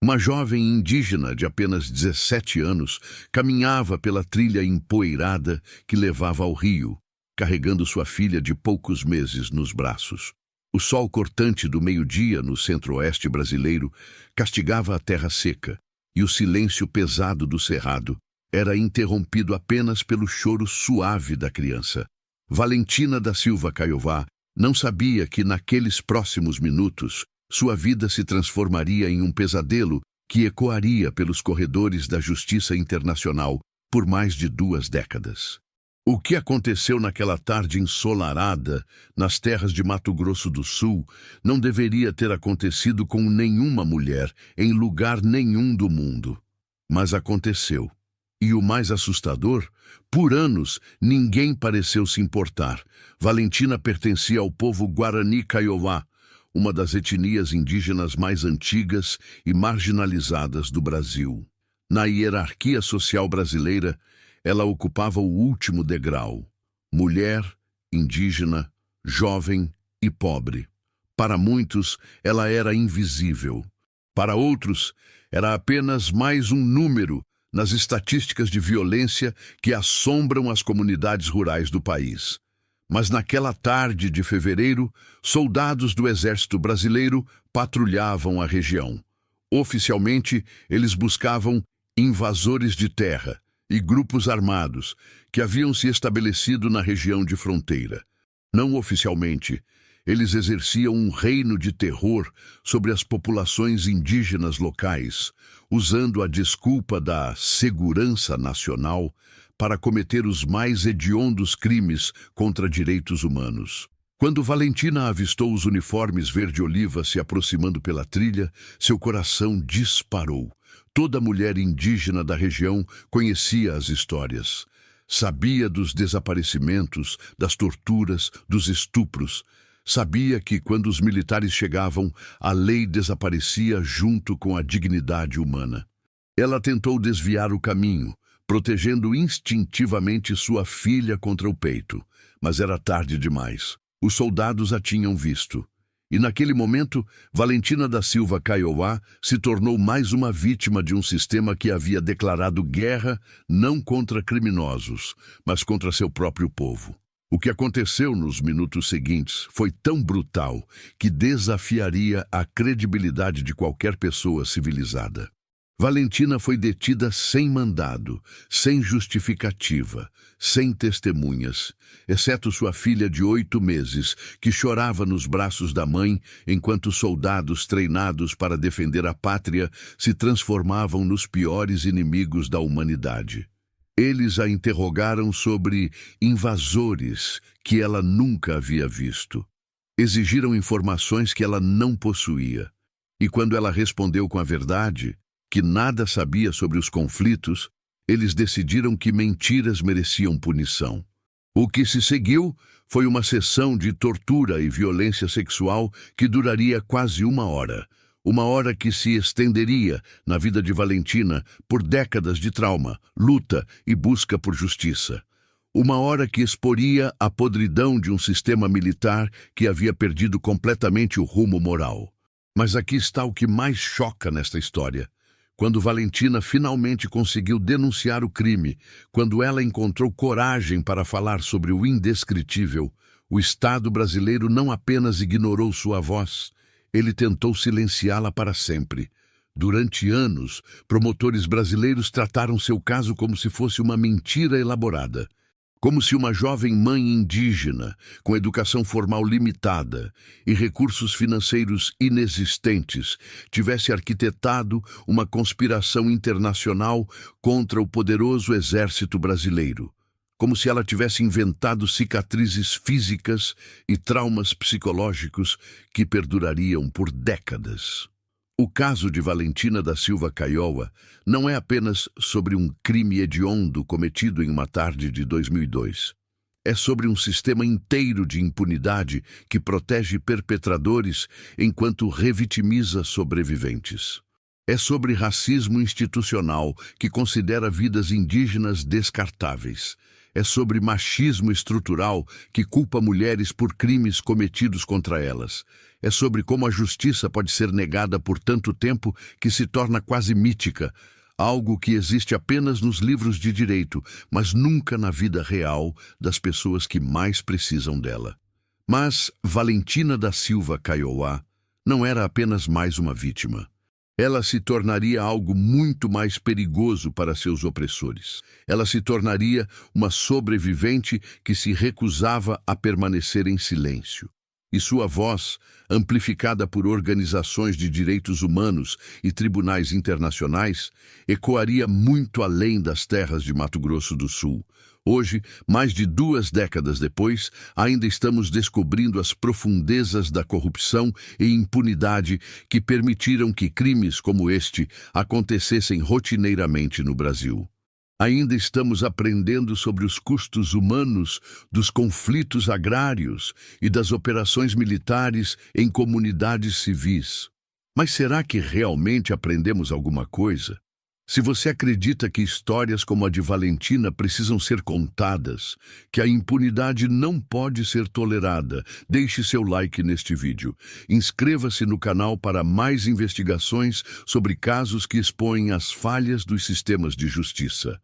Uma jovem indígena de apenas 17 anos caminhava pela trilha empoeirada que levava ao rio, carregando sua filha de poucos meses nos braços. O sol cortante do meio-dia no centro-oeste brasileiro castigava a terra seca, e o silêncio pesado do cerrado era interrompido apenas pelo choro suave da criança. Valentina da Silva Caiová não sabia que naqueles próximos minutos sua vida se transformaria em um pesadelo que ecoaria pelos corredores da Justiça Internacional por mais de 2 décadas. O que aconteceu naquela tarde ensolarada nas terras de Mato Grosso do Sul não deveria ter acontecido com nenhuma mulher em lugar nenhum do mundo. Mas aconteceu. E o mais assustador, por anos ninguém pareceu se importar. Valentina pertencia ao povo Guarani Kaiowá, uma das etnias indígenas mais antigas e marginalizadas do Brasil. Na hierarquia social brasileira, ela ocupava o último degrau: mulher, indígena, jovem e pobre. Para muitos, ela era invisível. Para outros, era apenas mais um número nas estatísticas de violência que assombram as comunidades rurais do país. Mas naquela tarde de fevereiro, soldados do Exército Brasileiro patrulhavam a região. Oficialmente, eles buscavam invasores de terra e grupos armados que haviam se estabelecido na região de fronteira. Não oficialmente, eles exerciam um reino de terror sobre as populações indígenas locais, usando a desculpa da segurança nacional para cometer os mais hediondos crimes contra direitos humanos. Quando Valentina avistou os uniformes verde-oliva se aproximando pela trilha, seu coração disparou. Toda mulher indígena da região conhecia as histórias. Sabia dos desaparecimentos, das torturas, dos estupros. Sabia que, quando os militares chegavam, a lei desaparecia junto com a dignidade humana. Ela tentou desviar o caminho, protegendo instintivamente sua filha contra o peito. Mas era tarde demais. Os soldados a tinham visto. E naquele momento, Valentina da Silva Caiová se tornou mais uma vítima de um sistema que havia declarado guerra não contra criminosos, mas contra seu próprio povo. O que aconteceu nos minutos seguintes foi tão brutal que desafiaria a credibilidade de qualquer pessoa civilizada. Valentina foi detida sem mandado, sem justificativa, sem testemunhas, exceto sua filha de 8 meses, que chorava nos braços da mãe enquanto soldados treinados para defender a pátria se transformavam nos piores inimigos da humanidade. Eles a interrogaram sobre invasores que ela nunca havia visto. Exigiram informações que ela não possuía. E quando ela respondeu com a verdade, que nada sabia sobre os conflitos, eles decidiram que mentiras mereciam punição. O que se seguiu foi uma sessão de tortura e violência sexual que duraria quase 1 hora. 1 hora que se estenderia na vida de Valentina por décadas de trauma, luta e busca por justiça. 1 hora que exporia a podridão de um sistema militar que havia perdido completamente o rumo moral. Mas aqui está o que mais choca nesta história. Quando Valentina finalmente conseguiu denunciar o crime, quando ela encontrou coragem para falar sobre o indescritível, o Estado brasileiro não apenas ignorou sua voz, ele tentou silenciá-la para sempre. Durante anos, promotores brasileiros trataram seu caso como se fosse uma mentira elaborada. Como se uma jovem mãe indígena, com educação formal limitada e recursos financeiros inexistentes, tivesse arquitetado uma conspiração internacional contra o poderoso exército brasileiro. Como se ela tivesse inventado cicatrizes físicas e traumas psicológicos que perdurariam por décadas. O caso de Valentina da Silva Caiová não é apenas sobre um crime hediondo cometido em uma tarde de 2002. É sobre um sistema inteiro de impunidade que protege perpetradores enquanto revitimiza sobreviventes. É sobre racismo institucional que considera vidas indígenas descartáveis. É sobre machismo estrutural que culpa mulheres por crimes cometidos contra elas. É sobre como a justiça pode ser negada por tanto tempo que se torna quase mítica, algo que existe apenas nos livros de direito, mas nunca na vida real das pessoas que mais precisam dela. Mas Valentina da Silva Kaiowá não era apenas mais uma vítima. Ela se tornaria algo muito mais perigoso para seus opressores. Ela se tornaria uma sobrevivente que se recusava a permanecer em silêncio. E sua voz, amplificada por organizações de direitos humanos e tribunais internacionais, ecoaria muito além das terras de Mato Grosso do Sul. Hoje, mais de 2 décadas depois, ainda estamos descobrindo as profundezas da corrupção e impunidade que permitiram que crimes como este acontecessem rotineiramente no Brasil. Ainda estamos aprendendo sobre os custos humanos dos conflitos agrários e das operações militares em comunidades civis. Mas será que realmente aprendemos alguma coisa? Se você acredita que histórias como a de Valentina precisam ser contadas, que a impunidade não pode ser tolerada, deixe seu like neste vídeo. Inscreva-se no canal para mais investigações sobre casos que expõem as falhas dos sistemas de justiça.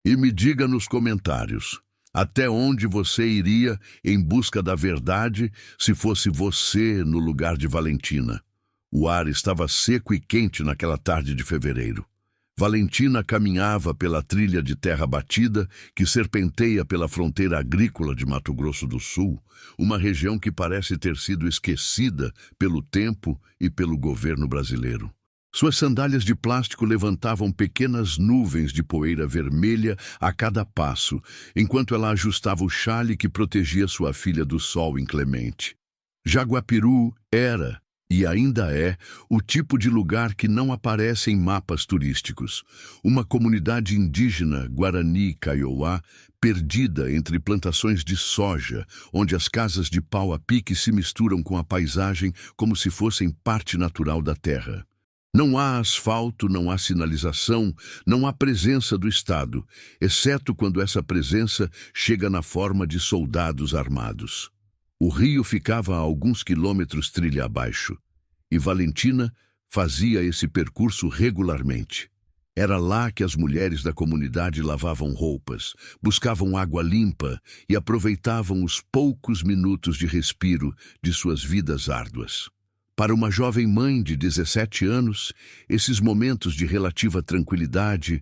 E me diga nos comentários, até onde você iria em busca da verdade se fosse você no lugar de Valentina? O ar estava seco e quente naquela tarde de fevereiro. Valentina caminhava pela trilha de terra batida que serpenteia pela fronteira agrícola de Mato Grosso do Sul, uma região que parece ter sido esquecida pelo tempo e pelo governo brasileiro. Suas sandálias de plástico levantavam pequenas nuvens de poeira vermelha a cada passo, enquanto ela ajustava o chale que protegia sua filha do sol inclemente. Jaguapiru era, e ainda é, o tipo de lugar que não aparece em mapas turísticos. Uma comunidade indígena Guarani Kaiowá, perdida entre plantações de soja, onde as casas de pau a pique se misturam com a paisagem como se fossem parte natural da terra. Não há asfalto, não há sinalização, não há presença do Estado, exceto quando essa presença chega na forma de soldados armados. O rio ficava a alguns quilômetros trilha abaixo, e Valentina fazia esse percurso regularmente. Era lá que as mulheres da comunidade lavavam roupas, buscavam água limpa e aproveitavam os poucos minutos de respiro de suas vidas árduas. Para uma jovem mãe de 17 anos, esses momentos de relativa tranquilidade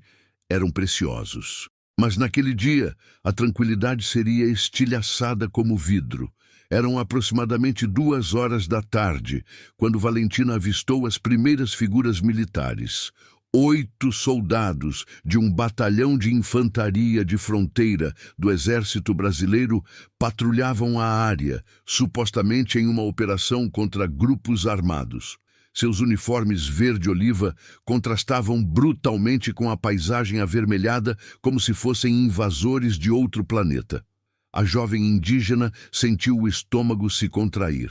eram preciosos. Mas naquele dia, a tranquilidade seria estilhaçada como vidro. Eram aproximadamente 2 horas da tarde, quando Valentina avistou as primeiras figuras militares. 8 soldados de um batalhão de infantaria de fronteira do Exército Brasileiro patrulhavam a área, supostamente em uma operação contra grupos armados. Seus uniformes verde-oliva contrastavam brutalmente com a paisagem avermelhada como se fossem invasores de outro planeta. A jovem indígena sentiu o estômago se contrair.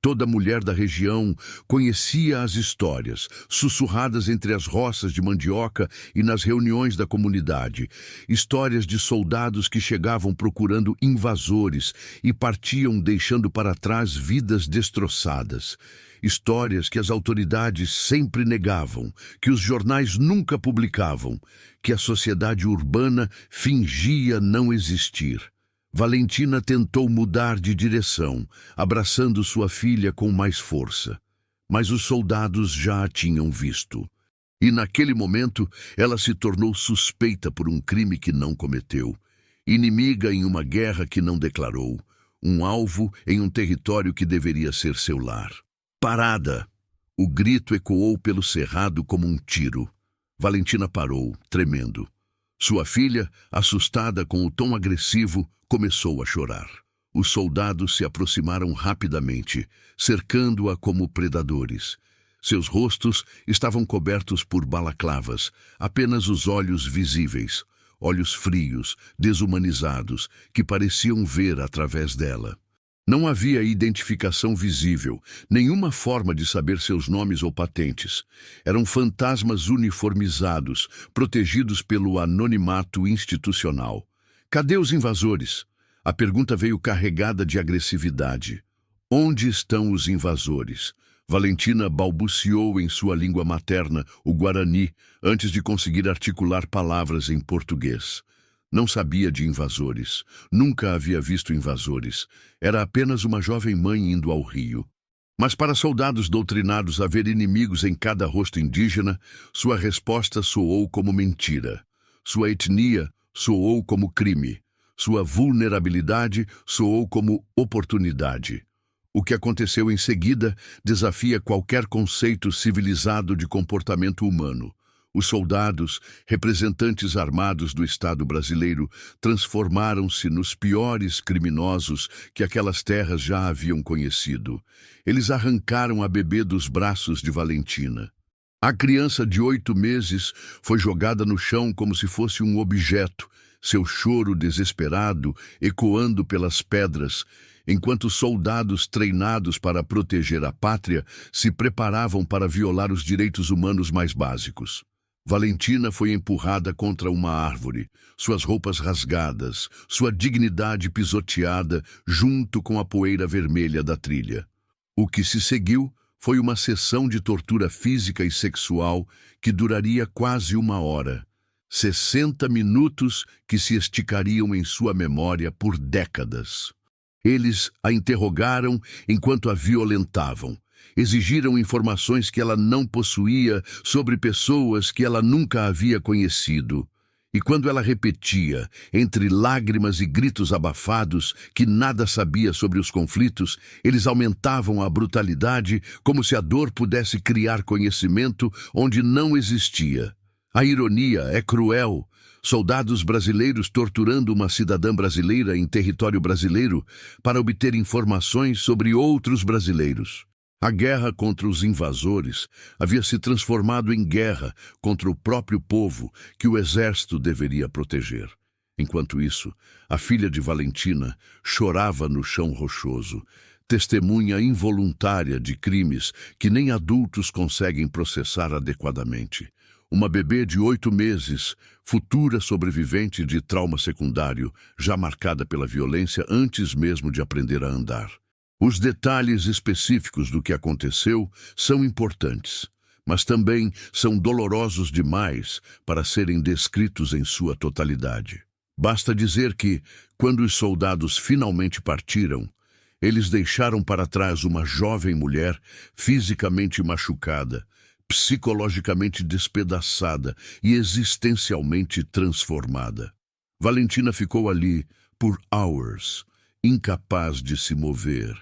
Toda mulher da região conhecia as histórias, sussurradas entre as roças de mandioca e nas reuniões da comunidade. Histórias de soldados que chegavam procurando invasores e partiam deixando para trás vidas destroçadas. Histórias que as autoridades sempre negavam, que os jornais nunca publicavam, que a sociedade urbana fingia não existir. Valentina tentou mudar de direção, abraçando sua filha com mais força. Mas os soldados já a tinham visto. E naquele momento, ela se tornou suspeita por um crime que não cometeu, inimiga em uma guerra que não declarou, um alvo em um território que deveria ser seu lar. Parada! O grito ecoou pelo cerrado como um tiro. Valentina parou, tremendo. Sua filha, assustada com o tom agressivo, começou a chorar. Os soldados se aproximaram rapidamente, cercando-a como predadores. Seus rostos estavam cobertos por balaclavas, apenas os olhos visíveis, olhos frios, desumanizados, que pareciam ver através dela. Não havia identificação visível, nenhuma forma de saber seus nomes ou patentes. Eram fantasmas uniformizados, protegidos pelo anonimato institucional. Cadê os invasores? A pergunta veio carregada de agressividade. Onde estão os invasores? Valentina balbuciou em sua língua materna, o guarani, antes de conseguir articular palavras em português. Não sabia de invasores. Nunca havia visto invasores. Era apenas uma jovem mãe indo ao rio. Mas para soldados doutrinados a ver inimigos em cada rosto indígena, sua resposta soou como mentira. Sua etnia soou como crime. Sua vulnerabilidade soou como oportunidade. O que aconteceu em seguida desafia qualquer conceito civilizado de comportamento humano. Os soldados, representantes armados do Estado brasileiro, transformaram-se nos piores criminosos que aquelas terras já haviam conhecido. Eles arrancaram a bebê dos braços de Valentina. A criança de 8 meses foi jogada no chão como se fosse um objeto, seu choro desesperado ecoando pelas pedras, enquanto soldados treinados para proteger a pátria se preparavam para violar os direitos humanos mais básicos. Valentina foi empurrada contra uma árvore, suas roupas rasgadas, sua dignidade pisoteada junto com a poeira vermelha da trilha. O que se seguiu foi uma sessão de tortura física e sexual que duraria quase 1 hora. 60 minutos que se esticariam em sua memória por décadas. Eles a interrogaram enquanto a violentavam. Exigiram informações que ela não possuía sobre pessoas que ela nunca havia conhecido. E quando ela repetia, entre lágrimas e gritos abafados, que nada sabia sobre os conflitos, eles aumentavam a brutalidade como se a dor pudesse criar conhecimento onde não existia. A ironia é cruel. Soldados brasileiros torturando uma cidadã brasileira em território brasileiro para obter informações sobre outros brasileiros. A guerra contra os invasores havia se transformado em guerra contra o próprio povo que o exército deveria proteger. Enquanto isso, a filha de Valentina chorava no chão rochoso, testemunha involuntária de crimes que nem adultos conseguem processar adequadamente. Uma bebê de 8 meses, futura sobrevivente de trauma secundário, já marcada pela violência antes mesmo de aprender a andar. Os detalhes específicos do que aconteceu são importantes, mas também são dolorosos demais para serem descritos em sua totalidade. Basta dizer que, quando os soldados finalmente partiram, eles deixaram para trás uma jovem mulher fisicamente machucada, psicologicamente despedaçada e existencialmente transformada. Valentina ficou ali por horas, incapaz de se mover,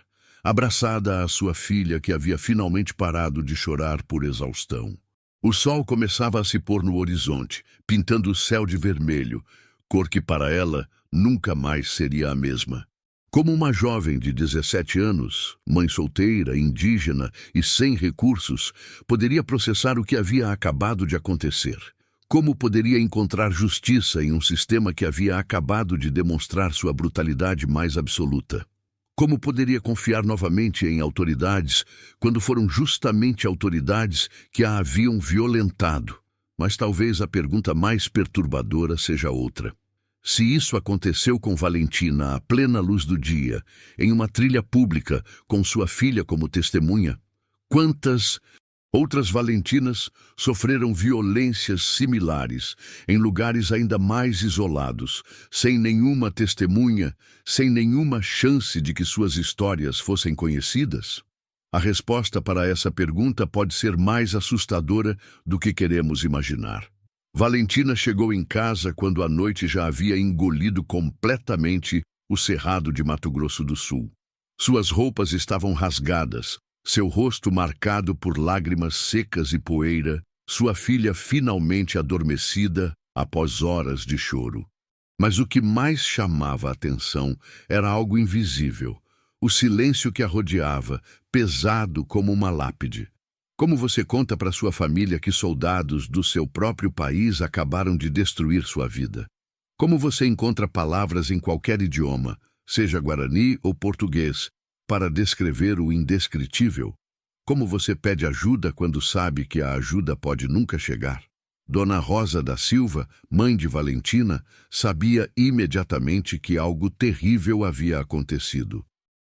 abraçada à sua filha que havia finalmente parado de chorar por exaustão. O sol começava a se pôr no horizonte, pintando o céu de vermelho, cor que para ela nunca mais seria a mesma. Como uma jovem de 17 anos, mãe solteira, indígena e sem recursos, poderia processar o que havia acabado de acontecer? Como poderia encontrar justiça em um sistema que havia acabado de demonstrar sua brutalidade mais absoluta? Como poderia confiar novamente em autoridades quando foram justamente autoridades que a haviam violentado? Mas talvez a pergunta mais perturbadora seja outra. Se isso aconteceu com Valentina à plena luz do dia, em uma trilha pública, com sua filha como testemunha, quantas outras Valentinas sofreram violências similares, em lugares ainda mais isolados, sem nenhuma testemunha, sem nenhuma chance de que suas histórias fossem conhecidas? A resposta para essa pergunta pode ser mais assustadora do que queremos imaginar. Valentina chegou em casa quando a noite já havia engolido completamente o cerrado de Mato Grosso do Sul. Suas roupas estavam rasgadas, seu rosto marcado por lágrimas secas e poeira, sua filha finalmente adormecida após horas de choro. Mas o que mais chamava a atenção era algo invisível, o silêncio que a rodeava, pesado como uma lápide. Como você conta para sua família que soldados do seu próprio país acabaram de destruir sua vida? Como você encontra palavras em qualquer idioma, seja guarani ou português, para descrever o indescritível? Como você pede ajuda quando sabe que a ajuda pode nunca chegar? Dona Rosa da Silva, mãe de Valentina, sabia imediatamente que algo terrível havia acontecido.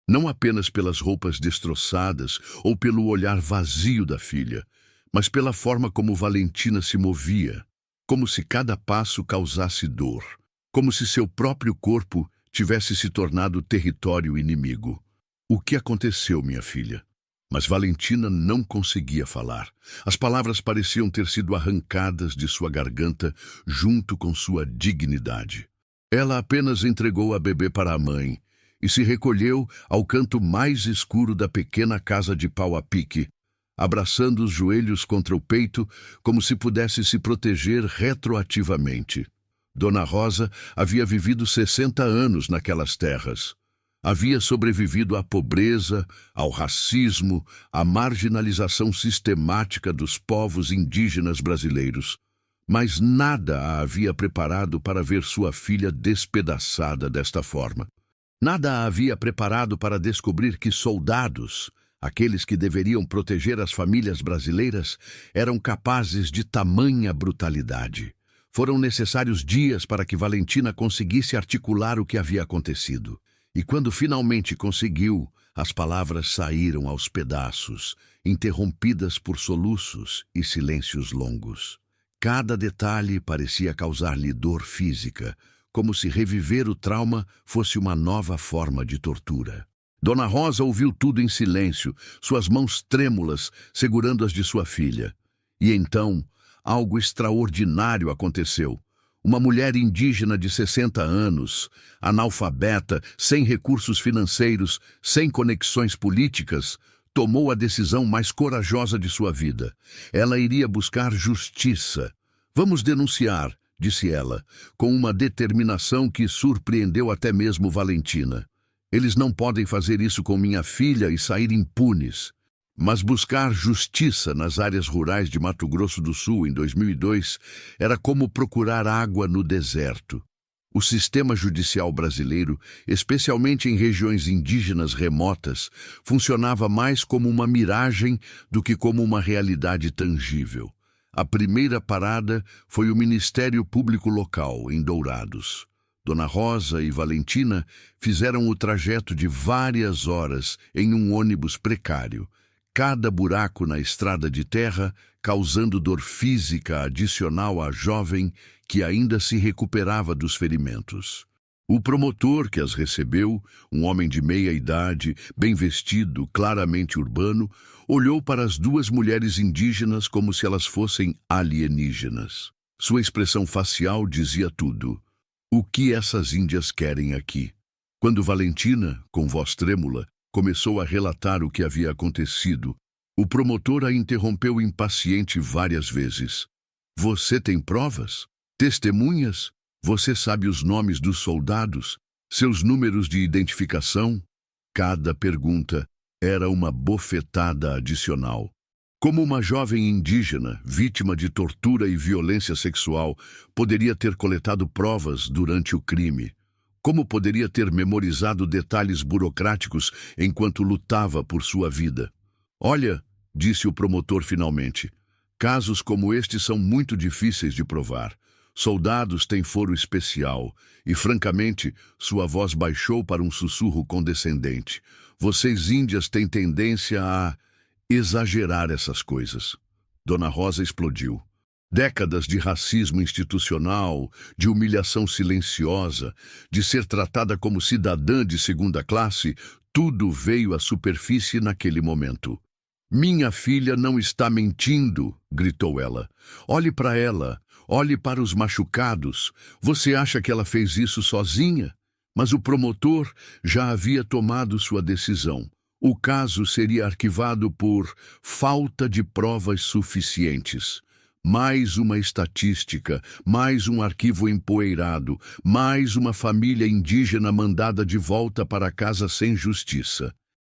Não apenas pelas roupas destroçadas ou pelo olhar vazio da filha, mas pela forma como Valentina se movia, como se cada passo causasse dor, como se seu próprio corpo tivesse se tornado território inimigo. O que aconteceu, minha filha? Mas Valentina não conseguia falar. As palavras pareciam ter sido arrancadas de sua garganta junto com sua dignidade. Ela apenas entregou a bebê para a mãe e se recolheu ao canto mais escuro da pequena casa de pau a pique, abraçando os joelhos contra o peito como se pudesse se proteger retroativamente. Dona Rosa havia vivido 60 anos naquelas terras. Havia sobrevivido à pobreza, ao racismo, à marginalização sistemática dos povos indígenas brasileiros. Mas nada a havia preparado para ver sua filha despedaçada desta forma. Nada a havia preparado para descobrir que soldados, aqueles que deveriam proteger as famílias brasileiras, eram capazes de tamanha brutalidade. Foram necessários dias para que Valentina conseguisse articular o que havia acontecido. E quando finalmente conseguiu, as palavras saíram aos pedaços, interrompidas por soluços e silêncios longos. Cada detalhe parecia causar-lhe dor física, como se reviver o trauma fosse uma nova forma de tortura. Dona Rosa ouviu tudo em silêncio, suas mãos trêmulas segurando as de sua filha. E então, algo extraordinário aconteceu. Uma mulher indígena de 60 anos, analfabeta, sem recursos financeiros, sem conexões políticas, tomou a decisão mais corajosa de sua vida. Ela iria buscar justiça. Vamos denunciar, disse ela, com uma determinação que surpreendeu até mesmo Valentina. Eles não podem fazer isso com minha filha e sair impunes. Mas buscar justiça nas áreas rurais de Mato Grosso do Sul em 2002 era como procurar água no deserto. O sistema judicial brasileiro, especialmente em regiões indígenas remotas, funcionava mais como uma miragem do que como uma realidade tangível. A primeira parada foi o Ministério Público Local, em Dourados. Dona Rosa e Valentina fizeram o trajeto de várias horas em um ônibus precário, cada buraco na estrada de terra causando dor física adicional à jovem que ainda se recuperava dos ferimentos. O promotor que as recebeu, um homem de meia idade, bem vestido, claramente urbano, olhou para as duas mulheres indígenas como se elas fossem alienígenas. Sua expressão facial dizia tudo. O que essas índias querem aqui? Quando Valentina, com voz trêmula, começou a relatar o que havia acontecido, o promotor a interrompeu impaciente várias vezes. Você tem provas? Testemunhas? Você sabe os nomes dos soldados? Seus números de identificação? Cada pergunta era uma bofetada adicional. Como uma jovem indígena, vítima de tortura e violência sexual, poderia ter coletado provas durante o crime? Como poderia ter memorizado detalhes burocráticos enquanto lutava por sua vida? Olha, disse o promotor finalmente, casos como este são muito difíceis de provar. Soldados têm foro especial e, francamente, sua voz baixou para um sussurro condescendente. Vocês índias têm tendência a exagerar essas coisas. Dona Rosa explodiu. Décadas de racismo institucional, de humilhação silenciosa, de ser tratada como cidadã de segunda classe, tudo veio à superfície naquele momento. Minha filha não está mentindo, gritou ela. Olhe para ela, olhe para os machucados. Você acha que ela fez isso sozinha? Mas o promotor já havia tomado sua decisão. O caso seria arquivado por falta de provas suficientes. Mais uma estatística, mais um arquivo empoeirado, mais uma família indígena mandada de volta para casa sem justiça.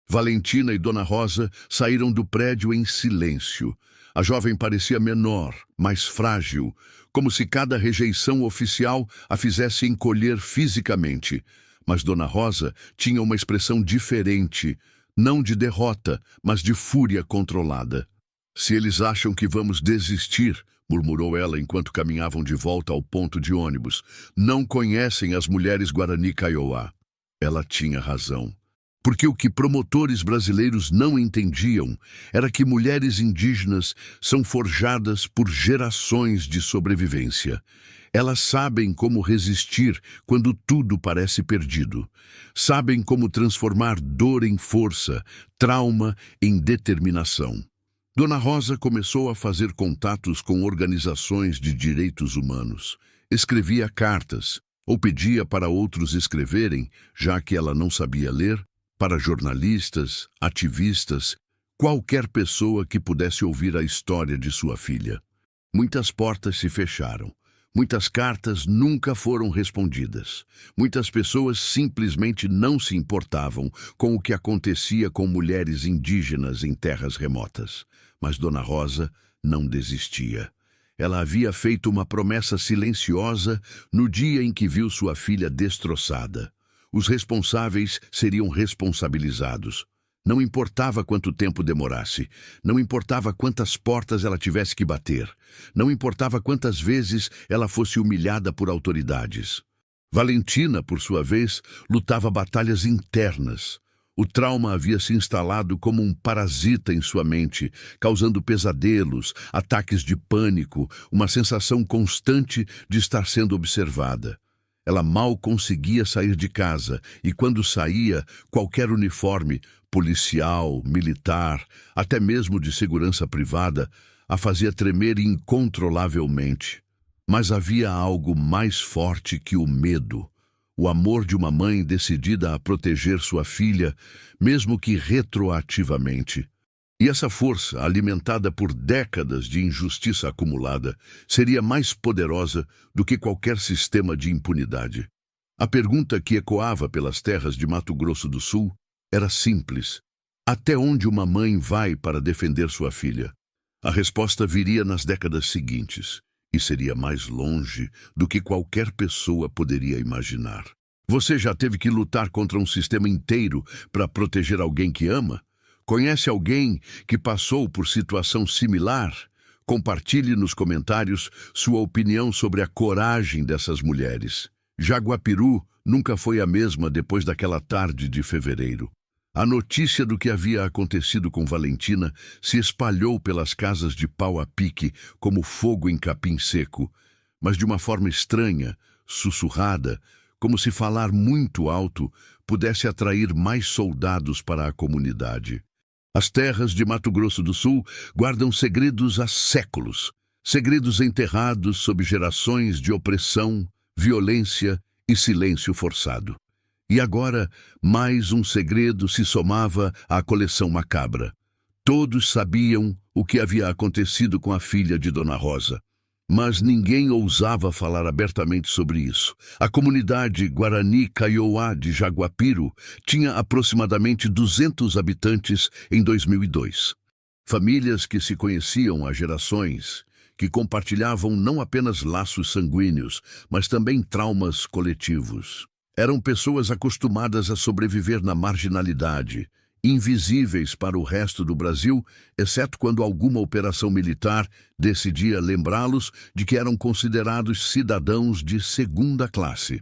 Valentina e Dona Rosa saíram do prédio em silêncio. A jovem parecia menor, mais frágil, como se cada rejeição oficial a fizesse encolher fisicamente. Mas Dona Rosa tinha uma expressão diferente, não de derrota, mas de fúria controlada. Se eles acham que vamos desistir, murmurou ela enquanto caminhavam de volta ao ponto de ônibus, não conhecem as mulheres Guarani Kaiowá. Ela tinha razão. Porque o que promotores brasileiros não entendiam era que mulheres indígenas são forjadas por gerações de sobrevivência. Elas sabem como resistir quando tudo parece perdido. Sabem como transformar dor em força, trauma em determinação. Dona Rosa começou a fazer contatos com organizações de direitos humanos. Escrevia cartas, ou pedia para outros escreverem, já que ela não sabia ler, para jornalistas, ativistas, qualquer pessoa que pudesse ouvir a história de sua filha. Muitas portas se fecharam. Muitas cartas nunca foram respondidas. Muitas pessoas simplesmente não se importavam com o que acontecia com mulheres indígenas em terras remotas. Mas Dona Rosa não desistia. Ela havia feito uma promessa silenciosa no dia em que viu sua filha destroçada. Os responsáveis seriam responsabilizados. Não importava quanto tempo demorasse, não importava quantas portas ela tivesse que bater, não importava quantas vezes ela fosse humilhada por autoridades. Valentina, por sua vez, lutava batalhas internas. O trauma havia se instalado como um parasita em sua mente, causando pesadelos, ataques de pânico, uma sensação constante de estar sendo observada. Ela mal conseguia sair de casa e, quando saía, qualquer uniforme, policial, militar, até mesmo de segurança privada, a fazia tremer incontrolavelmente. Mas havia algo mais forte que o medo. O amor de uma mãe decidida a proteger sua filha, mesmo que retroativamente. E essa força, alimentada por décadas de injustiça acumulada, seria mais poderosa do que qualquer sistema de impunidade. A pergunta que ecoava pelas terras de Mato Grosso do Sul era simples: até onde uma mãe vai para defender sua filha? A resposta viria nas décadas seguintes, e seria mais longe do que qualquer pessoa poderia imaginar. Você já teve que lutar contra um sistema inteiro para proteger alguém que ama? Conhece alguém que passou por situação similar? Compartilhe nos comentários sua opinião sobre a coragem dessas mulheres. Jaguapiru nunca foi a mesma depois daquela tarde de fevereiro. A notícia do que havia acontecido com Valentina se espalhou pelas casas de pau a pique como fogo em capim seco, mas de uma forma estranha, sussurrada, como se falar muito alto pudesse atrair mais soldados para a comunidade. As terras de Mato Grosso do Sul guardam segredos há séculos, segredos enterrados sob gerações de opressão, violência e silêncio forçado. E agora, mais um segredo se somava à coleção macabra. Todos sabiam o que havia acontecido com a filha de Dona Rosa, mas ninguém ousava falar abertamente sobre isso. A comunidade Guarani Kaiowá de Jaguapiru tinha aproximadamente 200 habitantes em 2002. Famílias que se conheciam há gerações, que compartilhavam não apenas laços sanguíneos, mas também traumas coletivos. Eram pessoas acostumadas a sobreviver na marginalidade, invisíveis para o resto do Brasil, exceto quando alguma operação militar decidia lembrá-los de que eram considerados cidadãos de segunda classe.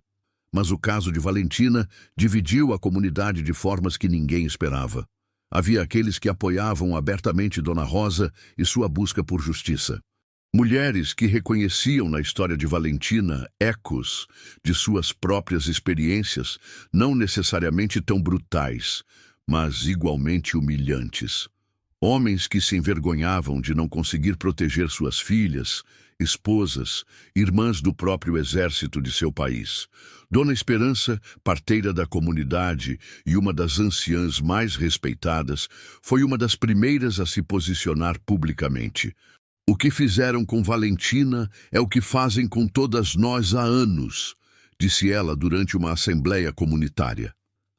Mas o caso de Valentina dividiu a comunidade de formas que ninguém esperava. Havia aqueles que apoiavam abertamente Dona Rosa e sua busca por justiça. Mulheres que reconheciam na história de Valentina ecos de suas próprias experiências, não necessariamente tão brutais, mas igualmente humilhantes. Homens que se envergonhavam de não conseguir proteger suas filhas, esposas, irmãs do próprio exército de seu país. Dona Esperança, parteira da comunidade e uma das anciãs mais respeitadas, foi uma das primeiras a se posicionar publicamente. O que fizeram com Valentina é o que fazem com todas nós há anos, disse ela durante uma assembleia comunitária.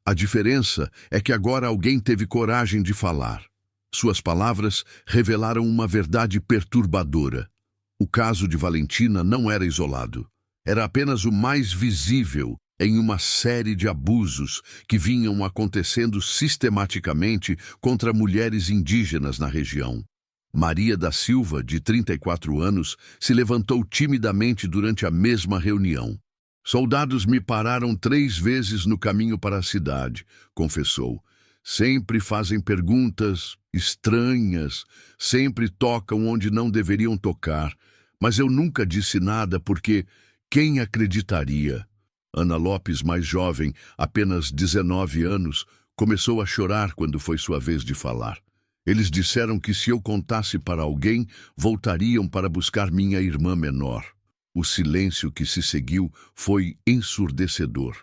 A diferença é que agora alguém teve coragem de falar. Suas palavras revelaram uma verdade perturbadora. O caso de Valentina não era isolado. Era apenas o mais visível em uma série de abusos que vinham acontecendo sistematicamente contra mulheres indígenas na região. Maria da Silva, de 34 anos, se levantou timidamente durante a mesma reunião. Soldados me pararam 3 vezes no caminho para a cidade, confessou, Sempre fazem perguntas estranhas, sempre tocam onde não deveriam tocar, mas eu nunca disse nada porque quem acreditaria? Ana Lopes, mais jovem, apenas 19 anos, começou a chorar quando foi sua vez de falar. Eles disseram que se eu contasse para alguém, voltariam para buscar minha irmã menor. O silêncio que se seguiu foi ensurdecedor.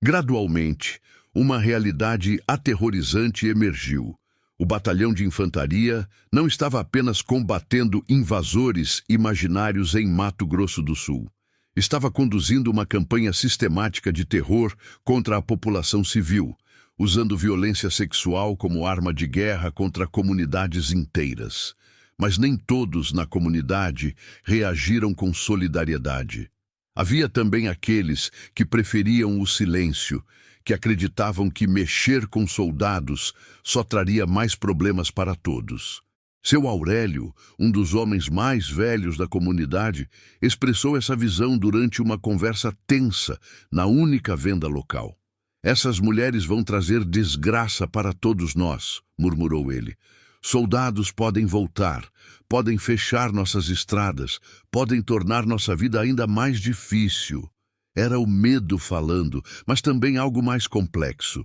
Gradualmente, uma realidade aterrorizante emergiu. O batalhão de infantaria não estava apenas combatendo invasores imaginários em Mato Grosso do Sul. Estava conduzindo uma campanha sistemática de terror contra a população civil, usando violência sexual como arma de guerra contra comunidades inteiras. Mas nem todos na comunidade reagiram com solidariedade. Havia também aqueles que preferiam o silêncio, que acreditavam que mexer com soldados só traria mais problemas para todos. Seu Aurélio, um dos homens mais velhos da comunidade, expressou essa visão durante uma conversa tensa na única venda local. "Essas mulheres vão trazer desgraça para todos nós", murmurou ele. "Soldados podem voltar, podem fechar nossas estradas, podem tornar nossa vida ainda mais difícil." Era o medo falando, mas também algo mais complexo.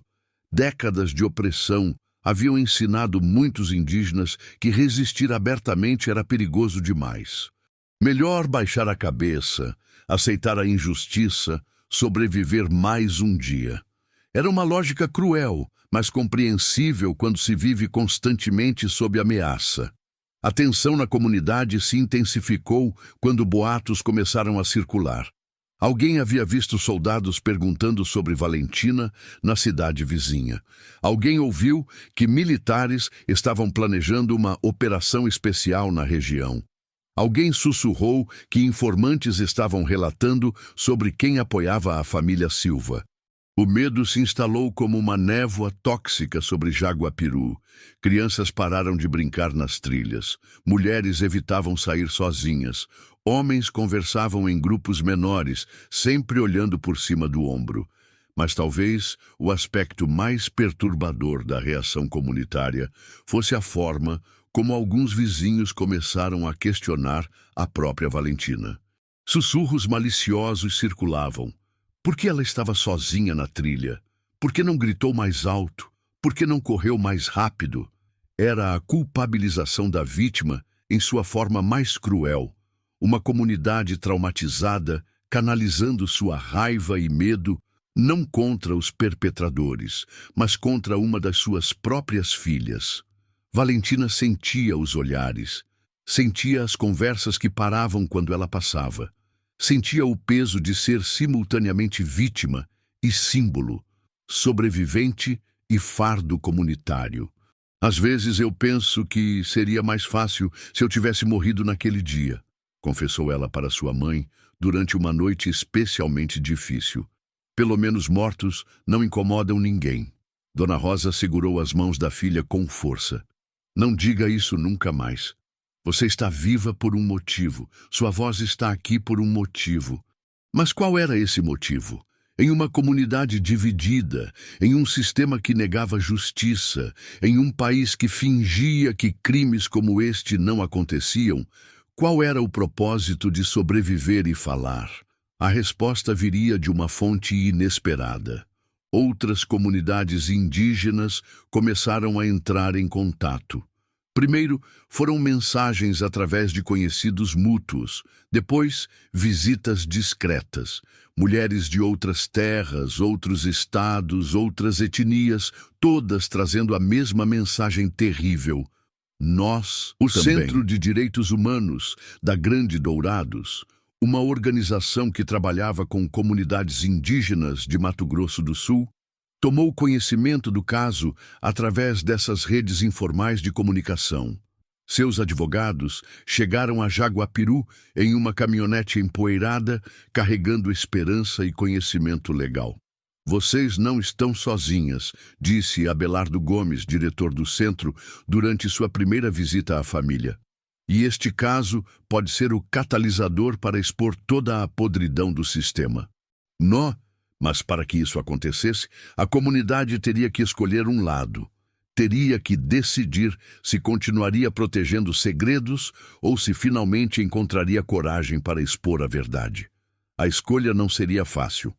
Décadas de opressão haviam ensinado muitos indígenas que resistir abertamente era perigoso demais. Melhor baixar a cabeça, aceitar a injustiça, sobreviver mais um dia. Era uma lógica cruel, mas compreensível quando se vive constantemente sob ameaça. A tensão na comunidade se intensificou quando boatos começaram a circular. Alguém havia visto soldados perguntando sobre Valentina na cidade vizinha. Alguém ouviu que militares estavam planejando uma operação especial na região. Alguém sussurrou que informantes estavam relatando sobre quem apoiava a família Silva. O medo se instalou como uma névoa tóxica sobre Jaguapiru. Crianças pararam de brincar nas trilhas. Mulheres evitavam sair sozinhas. Homens conversavam em grupos menores, sempre olhando por cima do ombro. Mas talvez o aspecto mais perturbador da reação comunitária fosse a forma como alguns vizinhos começaram a questionar a própria Valentina. Sussurros maliciosos circulavam. Por que ela estava sozinha na trilha? Por que não gritou mais alto? Por que não correu mais rápido? Era a culpabilização da vítima em sua forma mais cruel. Uma comunidade traumatizada, canalizando sua raiva e medo, não contra os perpetradores, mas contra uma das suas próprias filhas. Valentina sentia os olhares, sentia as conversas que paravam quando ela passava. Sentia o peso de ser simultaneamente vítima e símbolo, sobrevivente e fardo comunitário. "Às vezes eu penso que seria mais fácil se eu tivesse morrido naquele dia", confessou ela para sua mãe durante uma noite especialmente difícil. "Pelo menos mortos não incomodam ninguém." Dona Rosa segurou as mãos da filha com força. "Não diga isso nunca mais. Você está viva por um motivo. Sua voz está aqui por um motivo." Mas qual era esse motivo? Em uma comunidade dividida, em um sistema que negava justiça, em um país que fingia que crimes como este não aconteciam, qual era o propósito de sobreviver e falar? A resposta viria de uma fonte inesperada. Outras comunidades indígenas começaram a entrar em contato. Primeiro, foram mensagens através de conhecidos mútuos. Depois, visitas discretas. Mulheres de outras terras, outros estados, outras etnias, todas trazendo a mesma mensagem terrível. Nós, o Centro de Direitos Humanos da Grande Dourados, uma organização que trabalhava com comunidades indígenas de Mato Grosso do Sul, tomou conhecimento do caso através dessas redes informais de comunicação. Seus advogados chegaram a Jaguapiru em uma caminhonete empoeirada, carregando esperança e conhecimento legal. "Vocês não estão sozinhas", disse Abelardo Gomes, diretor do centro, durante sua primeira visita à família. "E este caso pode ser o catalisador para expor toda a podridão do sistema." Mas para que isso acontecesse, a comunidade teria que escolher um lado. Teria que decidir se continuaria protegendo segredos ou se finalmente encontraria coragem para expor a verdade. A escolha não seria fácil,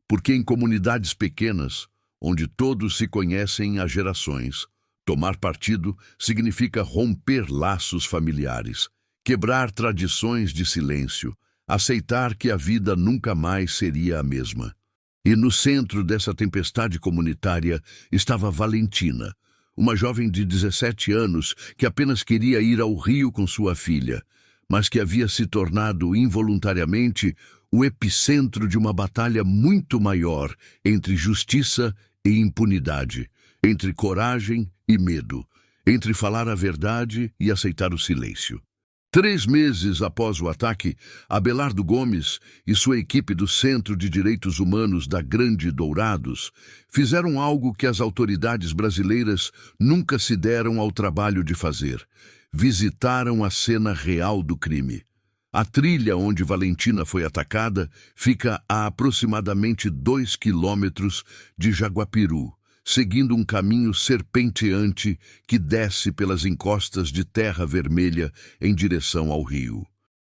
porque em comunidades pequenas, onde todos se conhecem há gerações, tomar partido significa romper laços familiares, quebrar tradições de silêncio, aceitar que a vida nunca mais seria a mesma. E no centro dessa tempestade comunitária estava Valentina, uma jovem de 17 anos que apenas queria ir ao Rio com sua filha, mas que havia se tornado involuntariamente o epicentro de uma batalha muito maior entre justiça e impunidade, entre coragem e medo, entre falar a verdade e aceitar o silêncio. 3 meses após o ataque, Abelardo Gomes e sua equipe do Centro de Direitos Humanos da Grande Dourados fizeram algo que as autoridades brasileiras nunca se deram ao trabalho de fazer. Visitaram a cena real do crime. A trilha onde Valentina foi atacada fica a aproximadamente 2 quilômetros de Jaguapiru, seguindo um caminho serpenteante que desce pelas encostas de terra vermelha em direção ao rio.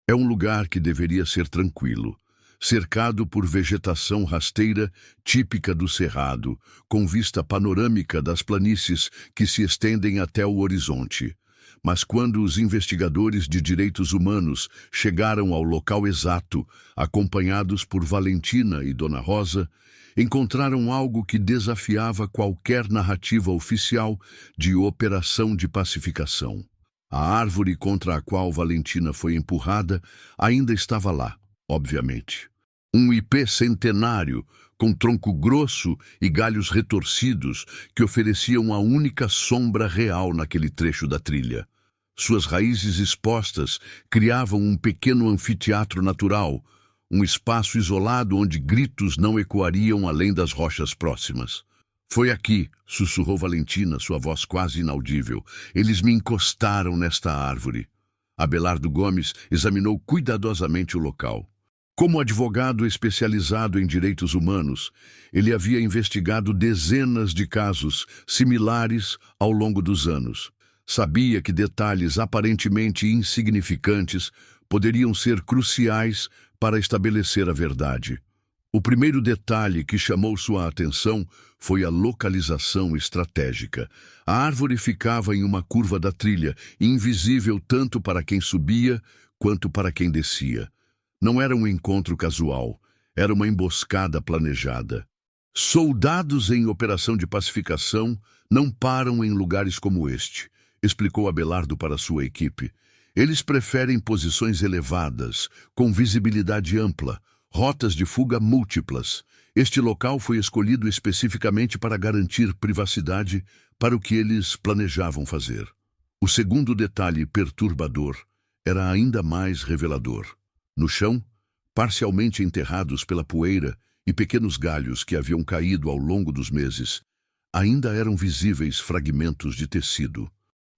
É um lugar que deveria ser tranquilo, cercado por vegetação rasteira típica do Cerrado, com vista panorâmica das planícies que se estendem até o horizonte. Mas quando os investigadores de direitos humanos chegaram ao local exato, acompanhados por Valentina e Dona Rosa, encontraram algo que desafiava qualquer narrativa oficial de operação de pacificação. A árvore contra a qual Valentina foi empurrada ainda estava lá, obviamente. Um ipê centenário, com tronco grosso e galhos retorcidos, que ofereciam a única sombra real naquele trecho da trilha. Suas raízes expostas criavam um pequeno anfiteatro natural, um espaço isolado onde gritos não ecoariam além das rochas próximas. "Foi aqui", sussurrou Valentina, sua voz quase inaudível. "Eles me encostaram nesta árvore." Abelardo Gomes examinou cuidadosamente o local. Como advogado especializado em direitos humanos, ele havia investigado dezenas de casos similares ao longo dos anos. Sabia que detalhes aparentemente insignificantes poderiam ser cruciais para estabelecer a verdade. O primeiro detalhe que chamou sua atenção foi a localização estratégica. A árvore ficava em uma curva da trilha, invisível tanto para quem subia quanto para quem descia. Não era um encontro casual, era uma emboscada planejada. "Soldados em operação de pacificação não param em lugares como este", explicou Abelardo para sua equipe. "Eles preferem posições elevadas, com visibilidade ampla, rotas de fuga múltiplas. Este local foi escolhido especificamente para garantir privacidade para o que eles planejavam fazer." O segundo detalhe perturbador era ainda mais revelador. No chão, parcialmente enterrados pela poeira e pequenos galhos que haviam caído ao longo dos meses, ainda eram visíveis fragmentos de tecido.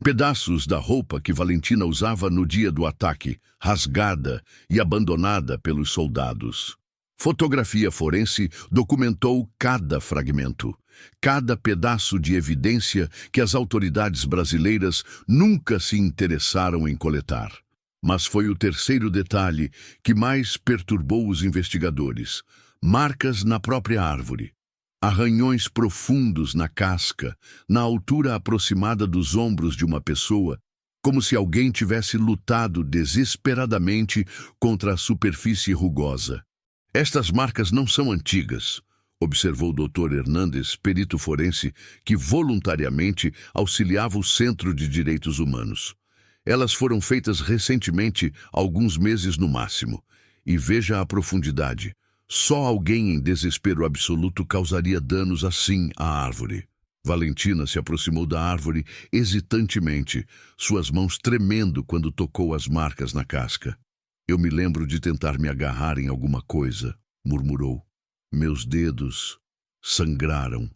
Pedaços da roupa que Valentina usava no dia do ataque, rasgada e abandonada pelos soldados. Fotografia forense documentou cada fragmento, cada pedaço de evidência que as autoridades brasileiras nunca se interessaram em coletar. Mas foi o terceiro detalhe que mais perturbou os investigadores: marcas na própria árvore. Arranhões profundos na casca, na altura aproximada dos ombros de uma pessoa, como se alguém tivesse lutado desesperadamente contra a superfície rugosa. "Estas marcas não são antigas", observou o Dr. Hernandes, perito forense, que voluntariamente auxiliava o Centro de Direitos Humanos. "Elas foram feitas recentemente, alguns meses no máximo. E veja a profundidade. Só alguém em desespero absoluto causaria danos assim à árvore." Valentina se aproximou da árvore hesitantemente, suas mãos tremendo quando tocou as marcas na casca. "Eu me lembro de tentar me agarrar em alguma coisa", murmurou. "Meus dedos sangraram."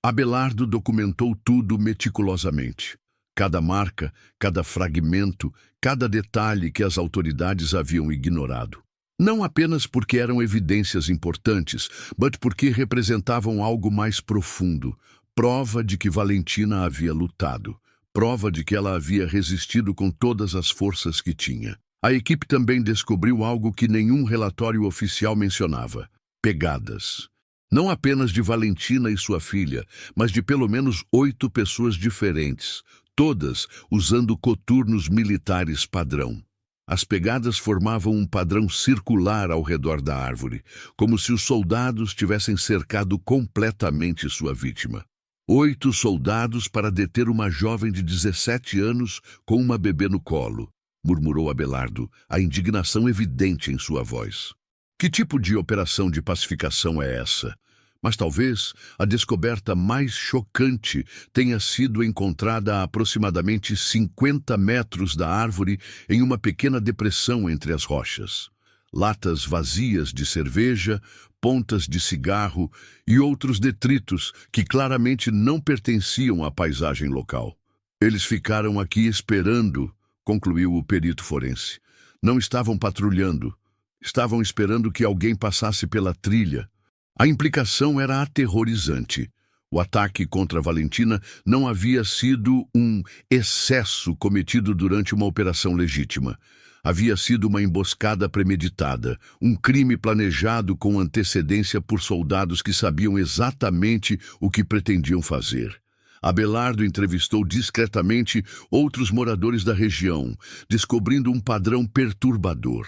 Abelardo documentou tudo meticulosamente. Cada marca, cada fragmento, cada detalhe que as autoridades haviam ignorado. Não apenas porque eram evidências importantes, mas porque representavam algo mais profundo, prova de que Valentina havia lutado, prova de que ela havia resistido com todas as forças que tinha. A equipe também descobriu algo que nenhum relatório oficial mencionava: pegadas. Não apenas de Valentina e sua filha, mas de pelo menos 8 pessoas diferentes, todas usando coturnos militares padrão. As pegadas formavam um padrão circular ao redor da árvore, como se os soldados tivessem cercado completamente sua vítima. 8 soldados para deter uma jovem de 17 anos com uma bebê no colo, murmurou Abelardo, a indignação evidente em sua voz. Que tipo de operação de pacificação é essa? Mas talvez a descoberta mais chocante tenha sido encontrada a aproximadamente 50 metros da árvore em uma pequena depressão entre as rochas. Latas vazias de cerveja, pontas de cigarro e outros detritos que claramente não pertenciam à paisagem local. Eles ficaram aqui esperando, concluiu o perito forense. Não estavam patrulhando. Estavam esperando que alguém passasse pela trilha. A implicação era aterrorizante. O ataque contra Valentina não havia sido um excesso cometido durante uma operação legítima. Havia sido uma emboscada premeditada, um crime planejado com antecedência por soldados que sabiam exatamente o que pretendiam fazer. Abelardo entrevistou discretamente outros moradores da região, descobrindo um padrão perturbador.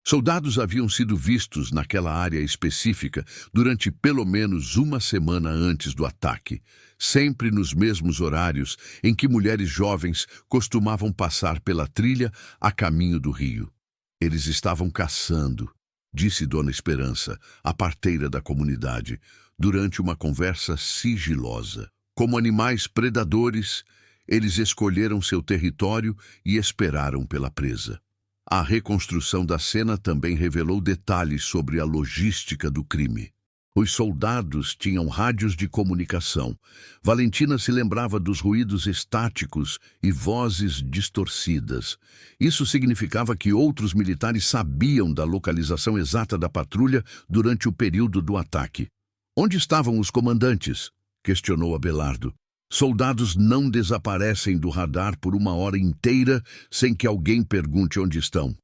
Soldados haviam sido vistos naquela área específica durante pelo menos uma semana antes do ataque, sempre nos mesmos horários em que mulheres jovens costumavam passar pela trilha a caminho do rio. Eles estavam caçando, disse Dona Esperança, a parteira da comunidade, durante uma conversa sigilosa. Como animais predadores, eles escolheram seu território e esperaram pela presa. A reconstrução da cena também revelou detalhes sobre a logística do crime. Os soldados tinham rádios de comunicação. Valentina se lembrava dos ruídos estáticos e vozes distorcidas. Isso significava que outros militares sabiam da localização exata da patrulha durante o período do ataque. Onde estavam os comandantes? Questionou Abelardo. Soldados não desaparecem do radar por uma hora inteira sem que alguém pergunte onde estão.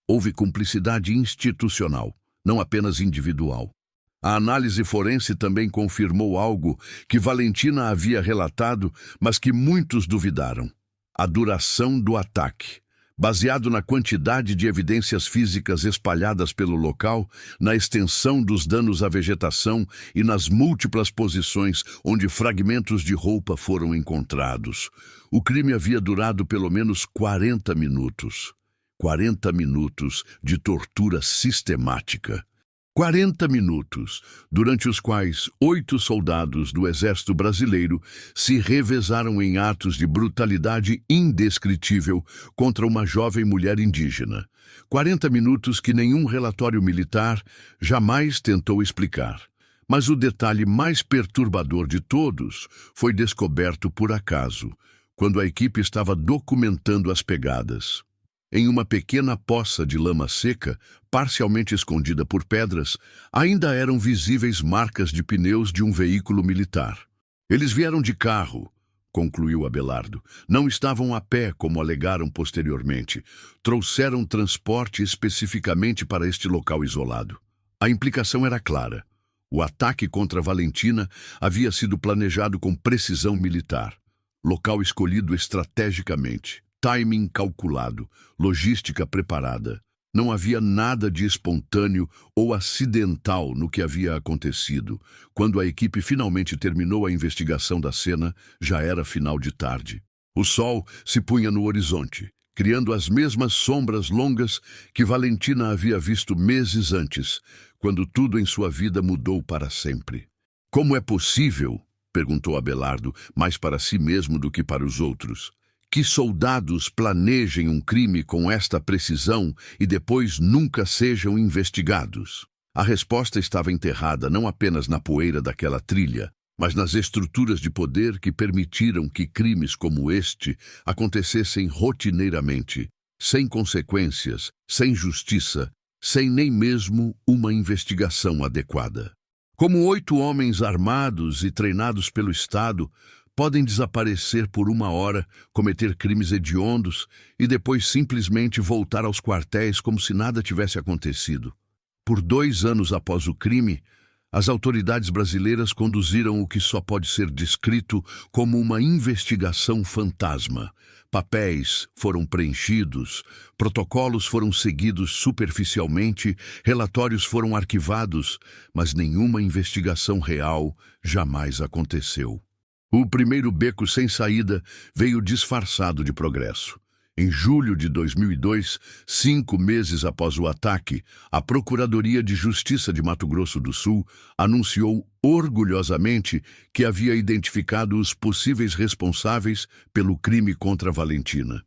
Houve cumplicidade institucional, não apenas individual. A análise forense também confirmou algo que Valentina havia relatado, mas que muitos duvidaram: a duração do ataque. Baseado na quantidade de evidências físicas espalhadas pelo local, na extensão dos danos à vegetação e nas múltiplas posições onde fragmentos de roupa foram encontrados. O crime havia durado pelo menos 40 minutos. 40 minutos de tortura sistemática. 40 minutos, durante os quais 8 soldados do Exército Brasileiro se revezaram em atos de brutalidade indescritível contra uma jovem mulher indígena. 40 minutos que nenhum relatório militar jamais tentou explicar. Mas o detalhe mais perturbador de todos foi descoberto por acaso, quando a equipe estava documentando as pegadas. Em uma pequena poça de lama seca, parcialmente escondida por pedras, ainda eram visíveis marcas de pneus de um veículo militar. Eles vieram de carro, concluiu Abelardo. Não estavam a pé, como alegaram posteriormente. Trouxeram transporte especificamente para este local isolado. A implicação era clara. O ataque contra Valentina havia sido planejado com precisão militar. Local escolhido estrategicamente. Timing calculado, logística preparada. Não havia nada de espontâneo ou acidental no que havia acontecido. Quando a equipe finalmente terminou a investigação da cena, já era final de tarde. O sol se punha no horizonte, criando as mesmas sombras longas que Valentina havia visto meses antes, quando tudo em sua vida mudou para sempre. Como é possível, perguntou Abelardo, mais para si mesmo do que para os outros, que soldados planejem um crime com esta precisão e depois nunca sejam investigados? A resposta estava enterrada não apenas na poeira daquela trilha, mas nas estruturas de poder que permitiram que crimes como este acontecessem rotineiramente, sem consequências, sem justiça, sem nem mesmo uma investigação adequada. Como 8 homens armados e treinados pelo Estado podem desaparecer por 1 hora, cometer crimes hediondos e depois simplesmente voltar aos quartéis como se nada tivesse acontecido. Por 2 anos após o crime, as autoridades brasileiras conduziram o que só pode ser descrito como uma investigação fantasma. Papéis foram preenchidos, protocolos foram seguidos superficialmente, relatórios foram arquivados, mas nenhuma investigação real jamais aconteceu. O primeiro beco sem saída veio disfarçado de progresso. Em julho de 2002, 5 meses após o ataque, a Procuradoria de Justiça de Mato Grosso do Sul anunciou orgulhosamente que havia identificado os possíveis responsáveis pelo crime contra Valentina.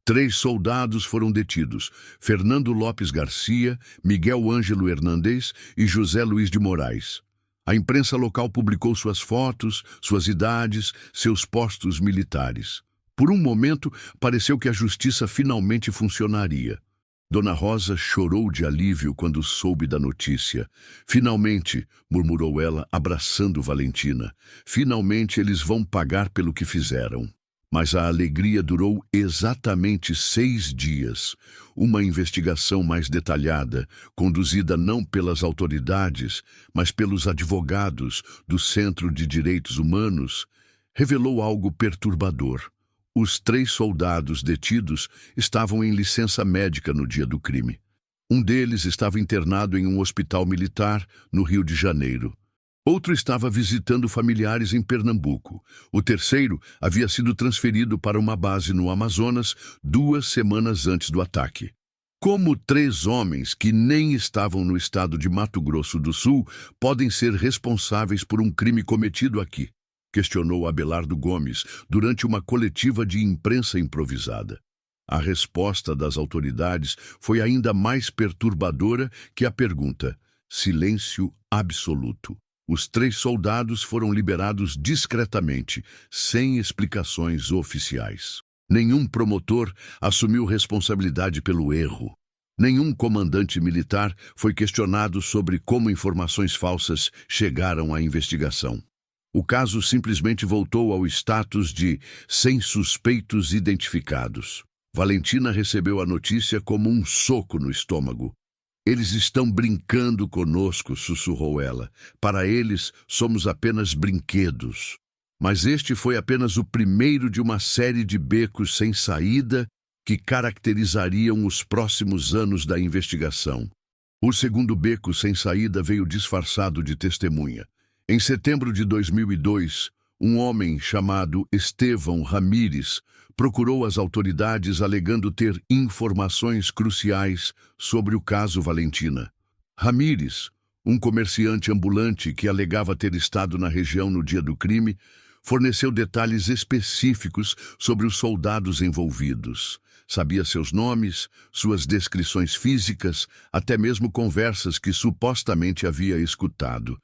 3 soldados foram detidos: Fernando Lopes Garcia, Miguel Ângelo Hernandes e José Luiz de Moraes. A imprensa local publicou suas fotos, suas idades, seus postos militares. Por um momento, pareceu que a justiça finalmente funcionaria. Dona Rosa chorou de alívio quando soube da notícia. Finalmente, murmurou ela, abraçando Valentina. Finalmente eles vão pagar pelo que fizeram. Mas a alegria durou exatamente 6 dias. Uma investigação mais detalhada, conduzida não pelas autoridades, mas pelos advogados do Centro de Direitos Humanos, revelou algo perturbador. Os 3 soldados detidos estavam em licença médica no dia do crime. Um deles estava internado em um hospital militar no Rio de Janeiro. Outro estava visitando familiares em Pernambuco. O terceiro havia sido transferido para uma base no Amazonas 2 semanas antes do ataque. Como 3 homens que nem estavam no estado de Mato Grosso do Sul podem ser responsáveis por um crime cometido aqui? Questionou Abelardo Gomes durante uma coletiva de imprensa improvisada. A resposta das autoridades foi ainda mais perturbadora que a pergunta. Silêncio absoluto. Os 3 soldados foram liberados discretamente, sem explicações oficiais. Nenhum promotor assumiu responsabilidade pelo erro. Nenhum comandante militar foi questionado sobre como informações falsas chegaram à investigação. O caso simplesmente voltou ao status de sem suspeitos identificados. Valentina recebeu a notícia como um soco no estômago. Eles estão brincando conosco, sussurrou ela. Para eles, somos apenas brinquedos. Mas este foi apenas o primeiro de uma série de becos sem saída que caracterizariam os próximos anos da investigação. O segundo beco sem saída veio disfarçado de testemunha. Em setembro de 2002, um homem chamado Estevão Ramírez procurou as autoridades alegando ter informações cruciais sobre o caso Valentina. Ramírez, um comerciante ambulante que alegava ter estado na região no dia do crime, forneceu detalhes específicos sobre os soldados envolvidos. Sabia seus nomes, suas descrições físicas, até mesmo conversas que supostamente havia escutado.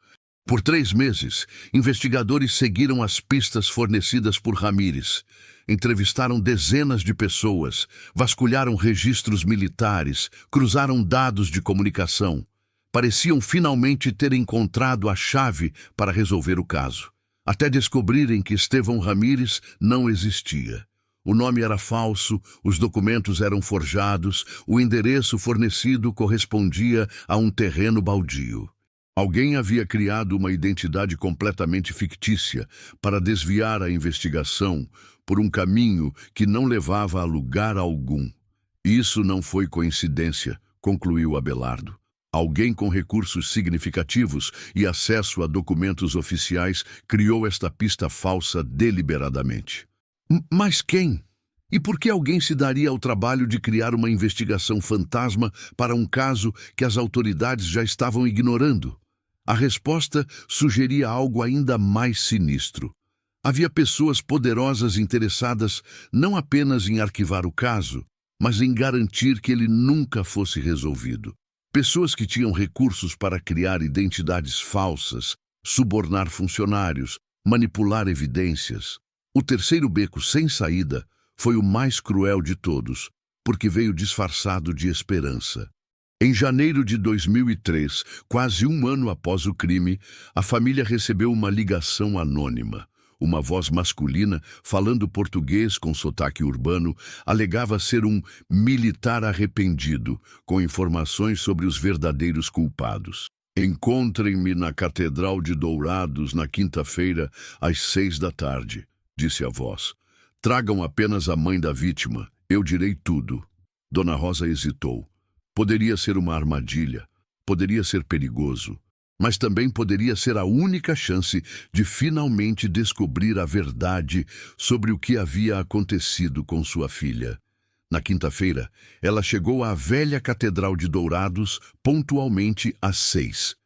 Por 3 meses, investigadores seguiram as pistas fornecidas por Ramírez. Entrevistaram dezenas de pessoas, vasculharam registros militares, cruzaram dados de comunicação. Pareciam finalmente ter encontrado a chave para resolver o caso, até descobrirem que Estevão Ramírez não existia. O nome era falso, os documentos eram forjados, o endereço fornecido correspondia a um terreno baldio. Alguém havia criado uma identidade completamente fictícia para desviar a investigação por um caminho que não levava a lugar algum. Isso não foi coincidência, concluiu Abelardo. Alguém com recursos significativos e acesso a documentos oficiais criou esta pista falsa deliberadamente. Mas quem? E por que alguém se daria ao trabalho de criar uma investigação fantasma para um caso que as autoridades já estavam ignorando? A resposta sugeria algo ainda mais sinistro. Havia pessoas poderosas interessadas não apenas em arquivar o caso, mas em garantir que ele nunca fosse resolvido. Pessoas que tinham recursos para criar identidades falsas, subornar funcionários, manipular evidências. O terceiro beco sem saída foi o mais cruel de todos, porque veio disfarçado de esperança. Em janeiro de 2003, quase um ano após o crime, a família recebeu uma ligação anônima. Uma voz masculina, falando português com sotaque urbano, alegava ser um militar arrependido, com informações sobre os verdadeiros culpados. Encontrem-me na Catedral de Dourados na quinta-feira, às 6 da tarde, disse a voz. Tragam apenas a mãe da vítima, eu direi tudo. Dona Rosa hesitou. Poderia ser uma armadilha, poderia ser perigoso, mas também poderia ser a única chance de finalmente descobrir a verdade sobre o que havia acontecido com sua filha. Na quinta-feira, ela chegou à velha Catedral de Dourados pontualmente às 6.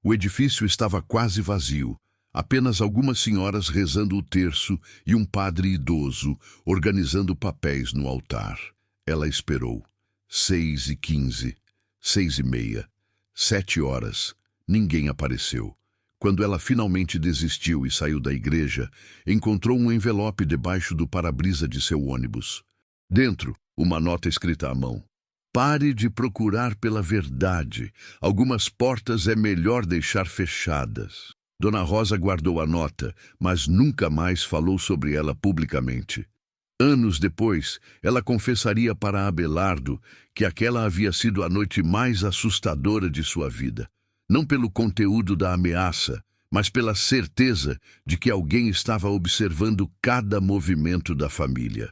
O edifício estava quase vazio, apenas algumas senhoras rezando o terço e um padre idoso organizando papéis no altar. Ela esperou. 6h15, 6h30, 7 horas. Ninguém apareceu. Quando ela finalmente desistiu e saiu da igreja, encontrou um envelope debaixo do para-brisa de seu ônibus. Dentro, uma nota escrita à mão. Pare de procurar pela verdade. Algumas portas é melhor deixar fechadas. Dona Rosa guardou a nota, mas nunca mais falou sobre ela publicamente. Anos depois, ela confessaria para Abelardo que aquela havia sido a noite mais assustadora de sua vida. Não pelo conteúdo da ameaça, mas pela certeza de que alguém estava observando cada movimento da família.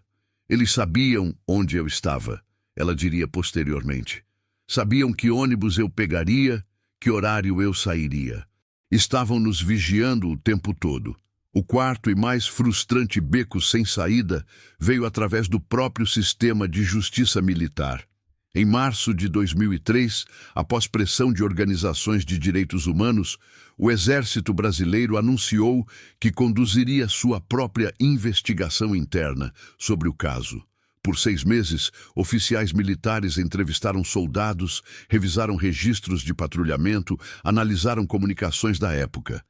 Eles sabiam onde eu estava, ela diria posteriormente. Sabiam que ônibus eu pegaria, que horário eu sairia. Estavam nos vigiando o tempo todo. O quarto e mais frustrante beco sem saída veio através do próprio sistema de justiça militar. Em março de 2003, após pressão de organizações de direitos humanos, o Exército Brasileiro anunciou que conduziria sua própria investigação interna sobre o caso. Por 6 meses, oficiais militares entrevistaram soldados, revisaram registros de patrulhamento, analisaram comunicações da época.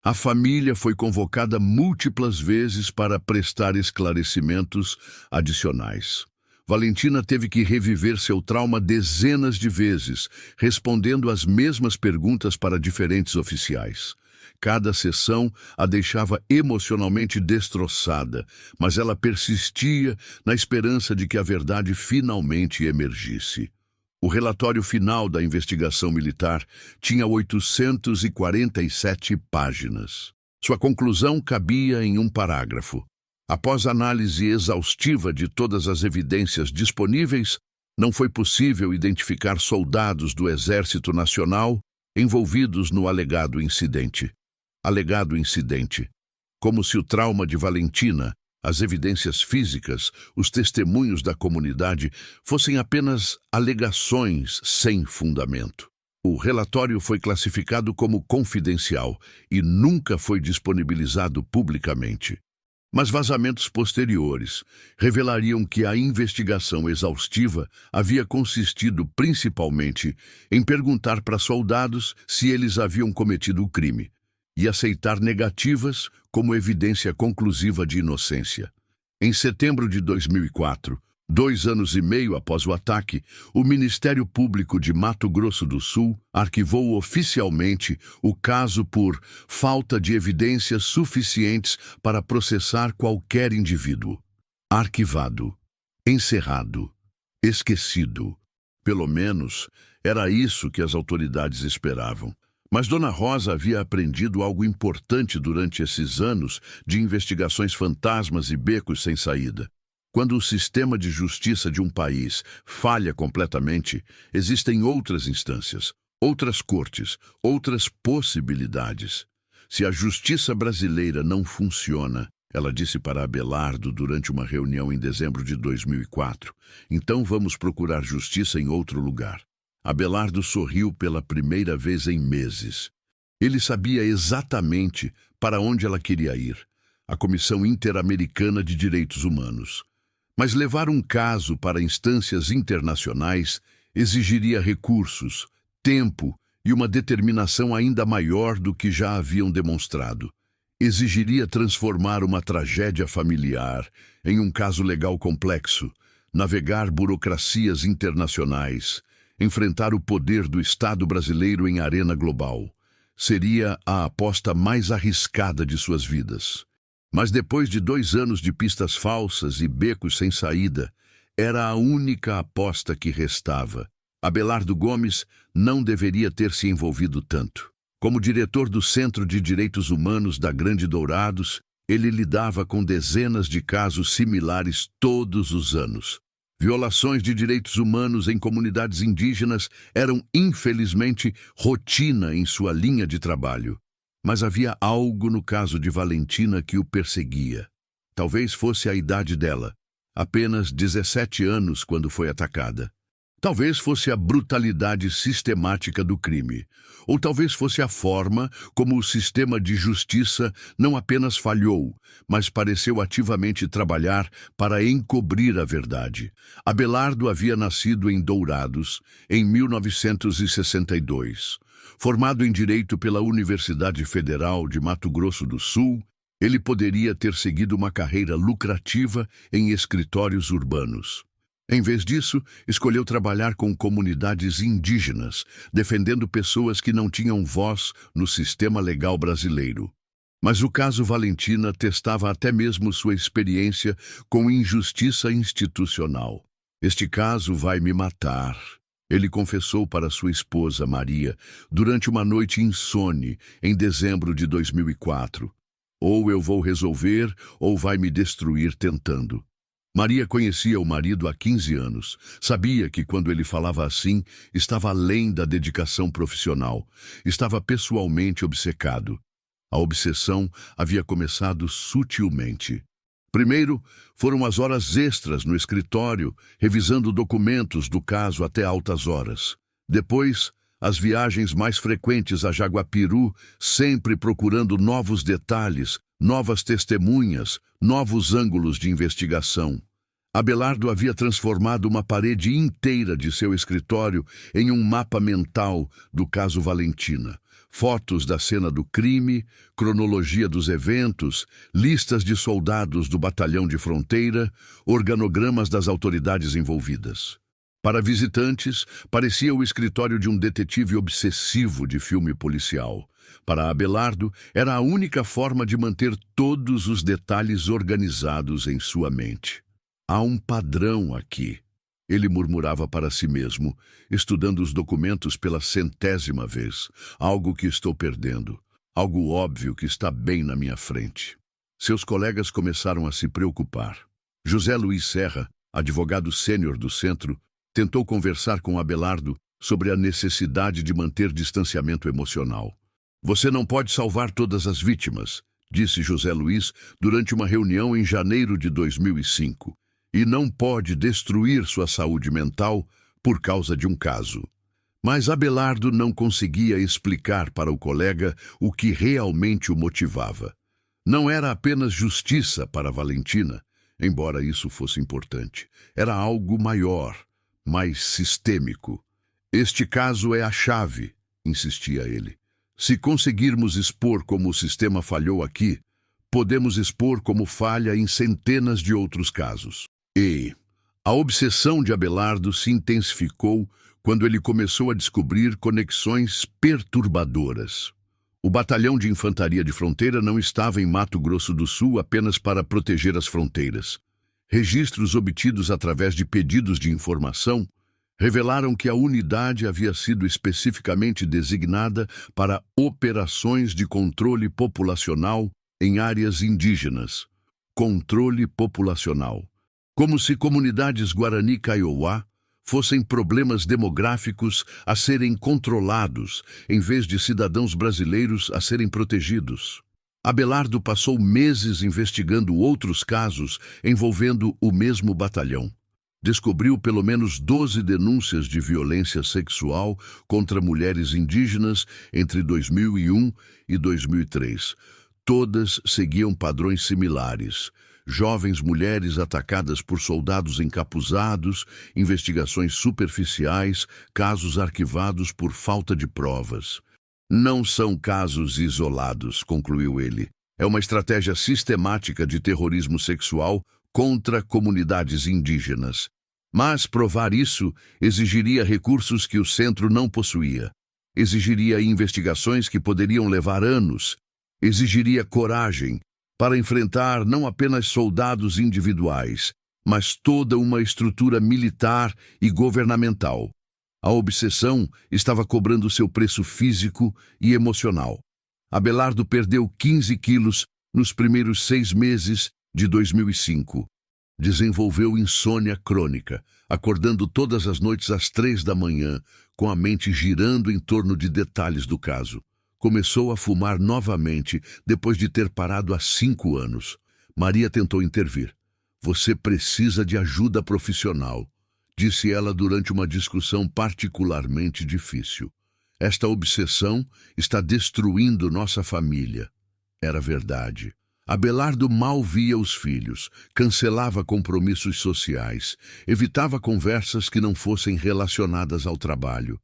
A família foi convocada múltiplas vezes para prestar esclarecimentos adicionais. Valentina teve que reviver seu trauma dezenas de vezes, respondendo as mesmas perguntas para diferentes oficiais. Cada sessão a deixava emocionalmente destroçada, mas ela persistia na esperança de que a verdade finalmente emergisse. O relatório final da investigação militar tinha 847 páginas. Sua conclusão cabia em um parágrafo. Após análise exaustiva de todas as evidências disponíveis, não foi possível identificar soldados do Exército Nacional envolvidos no alegado incidente. Alegado incidente. Como se o trauma de Valentina, as evidências físicas, os testemunhos da comunidade fossem apenas alegações sem fundamento. O relatório foi classificado como confidencial e nunca foi disponibilizado publicamente. Mas vazamentos posteriores revelariam que a investigação exaustiva havia consistido principalmente em perguntar para soldados se eles haviam cometido o crime e aceitar negativas como evidência conclusiva de inocência. Em setembro de 2004, 2 anos e meio após o ataque, o Ministério Público de Mato Grosso do Sul arquivou oficialmente o caso por falta de evidências suficientes para processar qualquer indivíduo. Arquivado, encerrado, esquecido. Pelo menos, era isso que as autoridades esperavam. Mas Dona Rosa havia aprendido algo importante durante esses anos de investigações fantasmas e becos sem saída. Quando o sistema de justiça de um país falha completamente, existem outras instâncias, outras cortes, outras possibilidades. Se a justiça brasileira não funciona, ela disse para Abelardo durante uma reunião em dezembro de 2004, então vamos procurar justiça em outro lugar. Abelardo sorriu pela primeira vez em meses. Ele sabia exatamente para onde ela queria ir, a Comissão Interamericana de Direitos Humanos. Mas levar um caso para instâncias internacionais exigiria recursos, tempo e uma determinação ainda maior do que já haviam demonstrado. Exigiria transformar uma tragédia familiar em um caso legal complexo, navegar burocracias internacionais, enfrentar o poder do Estado brasileiro em arena global. Seria a aposta mais arriscada de suas vidas. Mas depois de 2 anos de pistas falsas e becos sem saída, era a única aposta que restava. Abelardo Gomes não deveria ter se envolvido tanto. Como diretor do Centro de Direitos Humanos da Grande Dourados, ele lidava com dezenas de casos similares todos os anos. Violações de direitos humanos em comunidades indígenas eram, infelizmente, rotina em sua linha de trabalho. Mas havia algo no caso de Valentina que o perseguia. Talvez fosse a idade dela, apenas 17 anos quando foi atacada. Talvez fosse a brutalidade sistemática do crime. Ou talvez fosse a forma como o sistema de justiça não apenas falhou, mas pareceu ativamente trabalhar para encobrir a verdade. Abelardo havia nascido em Dourados, em 1962. Formado em Direito pela Universidade Federal de Mato Grosso do Sul, ele poderia ter seguido uma carreira lucrativa em escritórios urbanos. Em vez disso, escolheu trabalhar com comunidades indígenas, defendendo pessoas que não tinham voz no sistema legal brasileiro. Mas o caso Valentina testava até mesmo sua experiência com injustiça institucional. "Este caso vai me matar", ele confessou para sua esposa, Maria, durante uma noite insone, em dezembro de 2004. "Ou eu vou resolver, ou vai me destruir tentando." Maria conhecia o marido há 15 anos. Sabia que quando ele falava assim, estava além da dedicação profissional. Estava pessoalmente obcecado. A obsessão havia começado sutilmente. Primeiro, foram as horas extras no escritório, revisando documentos do caso até altas horas. Depois, as viagens mais frequentes a Jaguapiru, sempre procurando novos detalhes, novas testemunhas, novos ângulos de investigação. Abelardo havia transformado uma parede inteira de seu escritório em um mapa mental do caso Valentina. Fotos da cena do crime, cronologia dos eventos, listas de soldados do batalhão de fronteira, organogramas das autoridades envolvidas. Para visitantes, parecia o escritório de um detetive obsessivo de filme policial. Para Abelardo, era a única forma de manter todos os detalhes organizados em sua mente. "Há um padrão aqui", ele murmurava para si mesmo, estudando os documentos pela 100ª vez. "Algo que estou perdendo. Algo óbvio que está bem na minha frente." Seus colegas começaram a se preocupar. José Luiz Serra, advogado sênior do centro, tentou conversar com Abelardo sobre a necessidade de manter distanciamento emocional. "Você não pode salvar todas as vítimas", disse José Luiz durante uma reunião em janeiro de 2005, "e não pode destruir sua saúde mental por causa de um caso." Mas Abelardo não conseguia explicar para o colega o que realmente o motivava. Não era apenas justiça para Valentina, embora isso fosse importante. Era algo maior, mais sistêmico. "Este caso é a chave", insistia ele. "Se conseguirmos expor como o sistema falhou aqui, podemos expor como falha em centenas de outros casos." E a obsessão de Abelardo se intensificou quando ele começou a descobrir conexões perturbadoras. O Batalhão de Infantaria de Fronteira não estava em Mato Grosso do Sul apenas para proteger as fronteiras. Registros obtidos através de pedidos de informação revelaram que a unidade havia sido especificamente designada para operações de controle populacional em áreas indígenas. Controle populacional. Como se comunidades Guarani Kaiowá fossem problemas demográficos a serem controlados, em vez de cidadãos brasileiros a serem protegidos. Abelardo passou meses investigando outros casos envolvendo o mesmo batalhão. Descobriu pelo menos 12 denúncias de violência sexual contra mulheres indígenas entre 2001 e 2003. Todas seguiam padrões similares. Jovens mulheres atacadas por soldados encapuzados, investigações superficiais, casos arquivados por falta de provas. "Não são casos isolados", concluiu ele. "É uma estratégia sistemática de terrorismo sexual contra comunidades indígenas." Mas provar isso exigiria recursos que o centro não possuía. Exigiria investigações que poderiam levar anos. Exigiria coragem para enfrentar não apenas soldados individuais, mas toda uma estrutura militar e governamental. A obsessão estava cobrando seu preço físico e emocional. Abelardo perdeu 15 quilos nos primeiros 6 meses de 2005. Desenvolveu insônia crônica, acordando todas as noites às 3 da manhã, com a mente girando em torno de detalhes do caso. Começou a fumar novamente depois de ter parado há 5 anos. Maria tentou intervir. "Você precisa de ajuda profissional", disse ela durante uma discussão particularmente difícil. "Esta obsessão está destruindo nossa família." Era verdade. Abelardo mal via os filhos, cancelava compromissos sociais, evitava conversas que não fossem relacionadas ao trabalho.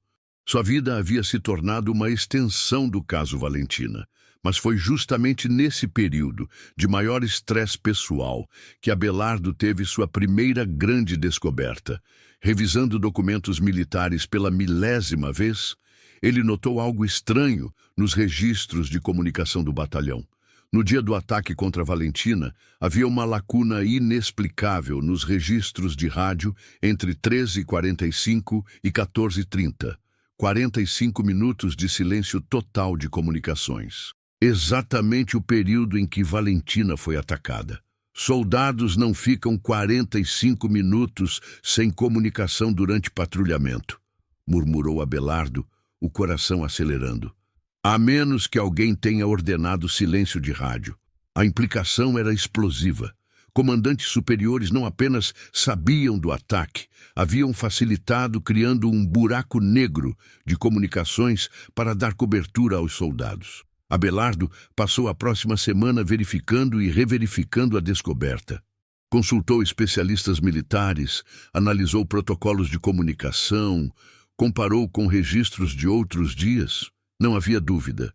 Sua vida havia se tornado uma extensão do caso Valentina, mas foi justamente nesse período de maior estresse pessoal que Abelardo teve sua primeira grande descoberta. Revisando documentos militares pela 1000ª vez, ele notou algo estranho nos registros de comunicação do batalhão. No dia do ataque contra Valentina, havia uma lacuna inexplicável nos registros de rádio entre 13h45 e 14h30. 45 minutos de silêncio total de comunicações. Exatamente o período em que Valentina foi atacada. Soldados não ficam 45 minutos sem comunicação durante patrulhamento, murmurou Abelardo, o coração acelerando. A menos que alguém tenha ordenado silêncio de rádio. A implicação era explosiva. Comandantes superiores não apenas sabiam do ataque, haviam facilitado criando um buraco negro de comunicações para dar cobertura aos soldados. Abelardo passou a próxima semana verificando e reverificando a descoberta. Consultou especialistas militares, analisou protocolos de comunicação, comparou com registros de outros dias. Não havia dúvida.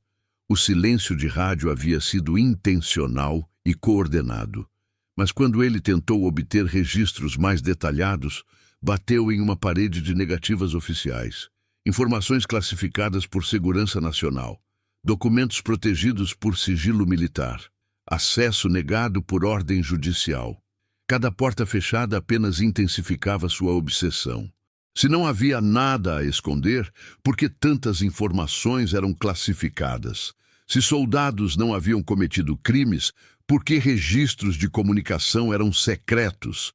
O silêncio de rádio havia sido intencional e coordenado. Mas quando ele tentou obter registros mais detalhados, bateu em uma parede de negativas oficiais, informações classificadas por segurança nacional, documentos protegidos por sigilo militar, acesso negado por ordem judicial. Cada porta fechada apenas intensificava sua obsessão. Se não havia nada a esconder, por que tantas informações eram classificadas? Se soldados não haviam cometido crimes, por que registros de comunicação eram secretos?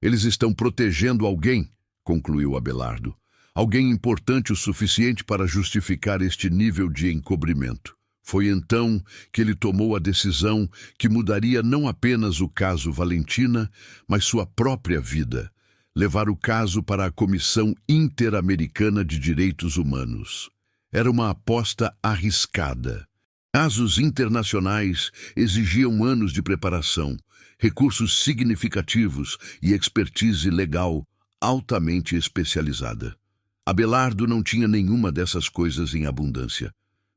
Eles estão protegendo alguém, concluiu Abelardo. Alguém importante o suficiente para justificar este nível de encobrimento. Foi então que ele tomou a decisão que mudaria não apenas o caso Valentina, mas sua própria vida. Levar o caso para a Comissão Interamericana de Direitos Humanos. Era uma aposta arriscada. Casos internacionais exigiam anos de preparação, recursos significativos e expertise legal altamente especializada. Abelardo não tinha nenhuma dessas coisas em abundância,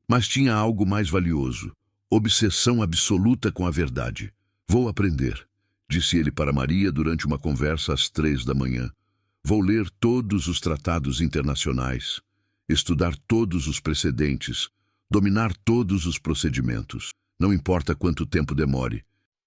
mas tinha algo mais valioso: obsessão absoluta com a verdade. "Vou aprender", disse ele para Maria durante uma conversa às 3 da manhã. "Vou ler todos os tratados internacionais, estudar todos os precedentes, dominar todos os procedimentos, não importa quanto tempo demore."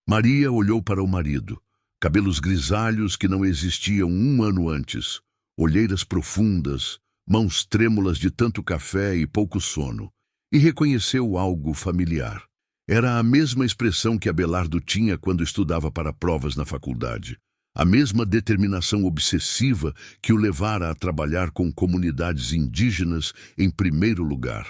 Maria olhou para o marido, cabelos grisalhos que não existiam 1 ano antes, olheiras profundas, mãos trêmulas de tanto café e pouco sono, e reconheceu algo familiar. Era a mesma expressão que Abelardo tinha quando estudava para provas na faculdade. A mesma determinação obsessiva que o levara a trabalhar com comunidades indígenas em primeiro lugar.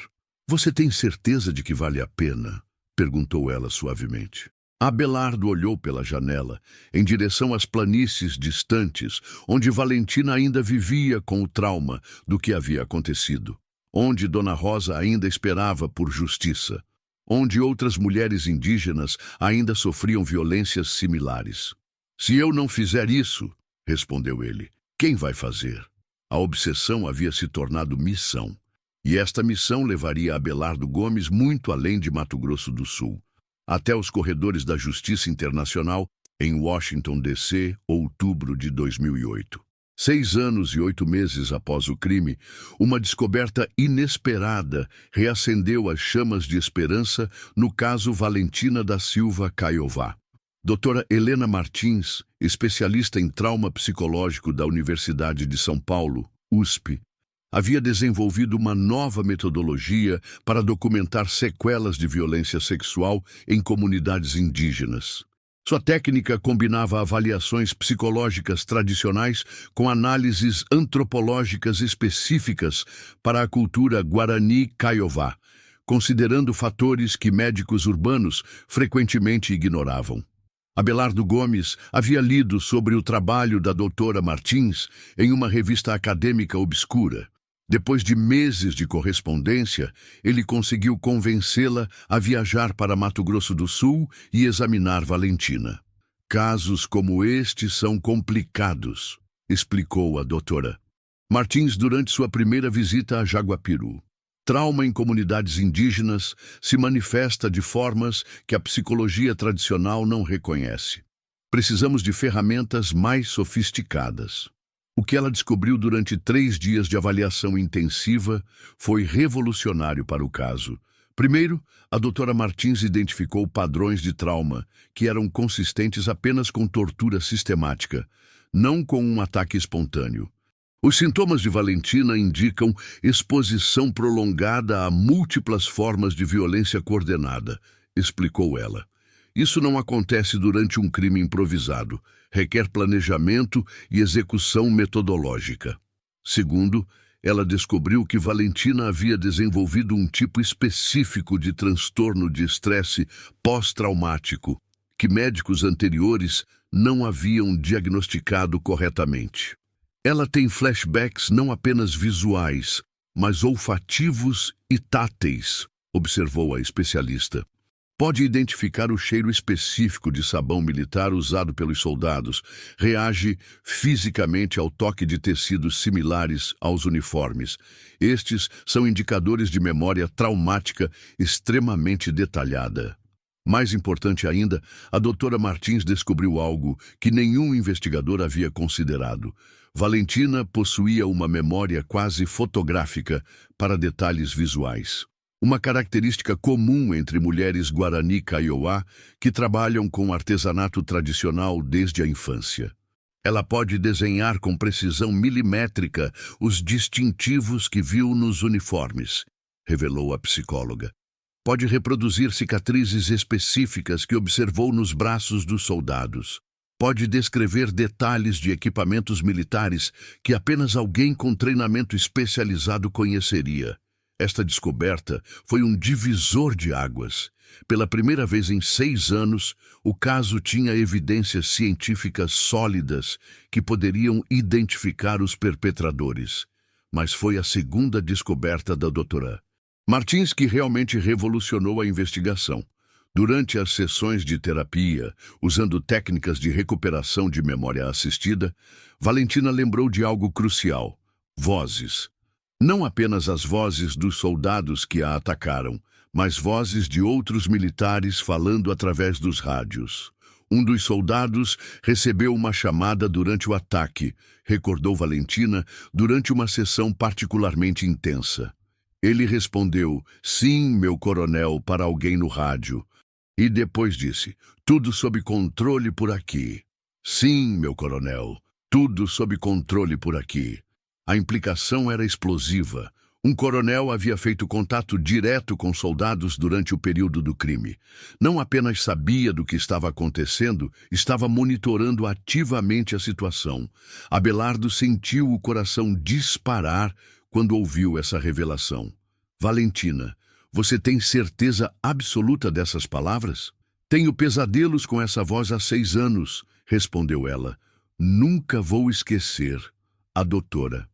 "Você tem certeza de que vale a pena?", perguntou ela suavemente. Abelardo olhou pela janela, em direção às planícies distantes, onde Valentina ainda vivia com o trauma do que havia acontecido, onde Dona Rosa ainda esperava por justiça, onde outras mulheres indígenas ainda sofriam violências similares. "Se eu não fizer isso", respondeu ele, "quem vai fazer?" A obsessão havia se tornado missão, e esta missão levaria Abelardo Gomes muito além de Mato Grosso do Sul, até os corredores da Justiça Internacional em Washington, D.C., outubro de 2008. 6 anos e 8 meses após o crime, uma descoberta inesperada reacendeu as chamas de esperança no caso Valentina da Silva Caiová. Doutora Helena Martins, especialista em trauma psicológico da Universidade de São Paulo, USP, havia desenvolvido uma nova metodologia para documentar sequelas de violência sexual em comunidades indígenas. Sua técnica combinava avaliações psicológicas tradicionais com análises antropológicas específicas para a cultura Guarani Caiová, considerando fatores que médicos urbanos frequentemente ignoravam. Abelardo Gomes havia lido sobre o trabalho da doutora Martins em uma revista acadêmica obscura. Depois de meses de correspondência, ele conseguiu convencê-la a viajar para Mato Grosso do Sul e examinar Valentina. Casos como este são complicados, explicou a doutora Martins durante sua primeira visita a Jaguapiru. Trauma em comunidades indígenas se manifesta de formas que a psicologia tradicional não reconhece. Precisamos de ferramentas mais sofisticadas. O que ela descobriu durante 3 dias de avaliação intensiva foi revolucionário para o caso. Primeiro, a doutora Martins identificou padrões de trauma que eram consistentes apenas com tortura sistemática, não com um ataque espontâneo. Os sintomas de Valentina indicam exposição prolongada a múltiplas formas de violência coordenada, explicou ela. Isso não acontece durante um crime improvisado. Requer planejamento e execução metodológica. Segundo, ela descobriu que Valentina havia desenvolvido um tipo específico de transtorno de estresse pós-traumático, que médicos anteriores não haviam diagnosticado corretamente. Ela tem flashbacks não apenas visuais, mas olfativos e táteis, observou a especialista. Pode identificar o cheiro específico de sabão militar usado pelos soldados, reage fisicamente ao toque de tecidos similares aos uniformes. Estes são indicadores de memória traumática extremamente detalhada. Mais importante ainda, a doutora Martins descobriu algo que nenhum investigador havia considerado. Valentina possuía uma memória quase fotográfica para detalhes visuais. Uma característica comum entre mulheres Guarani Kaiowá que trabalham com artesanato tradicional desde a infância. Ela pode desenhar com precisão milimétrica os distintivos que viu nos uniformes, revelou a psicóloga. Pode reproduzir cicatrizes específicas que observou nos braços dos soldados. Pode descrever detalhes de equipamentos militares que apenas alguém com treinamento especializado conheceria. Esta descoberta foi um divisor de águas. Pela primeira vez em 6 anos, o caso tinha evidências científicas sólidas que poderiam identificar os perpetradores. Mas foi a segunda descoberta da doutora Martins que realmente revolucionou a investigação. Durante as sessões de terapia, usando técnicas de recuperação de memória assistida, Valentina lembrou de algo crucial: vozes. Não apenas as vozes dos soldados que a atacaram, mas vozes de outros militares falando através dos rádios. Um dos soldados recebeu uma chamada durante o ataque, recordou Valentina, durante uma sessão particularmente intensa. Ele respondeu, "Sim, meu coronel", para alguém no rádio. E depois disse, "Tudo sob controle por aqui." "Sim, meu coronel, tudo sob controle por aqui." A implicação era explosiva. Um coronel havia feito contato direto com soldados durante o período do crime. Não apenas sabia do que estava acontecendo, estava monitorando ativamente a situação. Abelardo sentiu o coração disparar quando ouviu essa revelação. "Valentina, você tem certeza absoluta dessas palavras?" "Tenho pesadelos com essa voz há 6 anos", respondeu ela. "Nunca vou esquecer." A doutora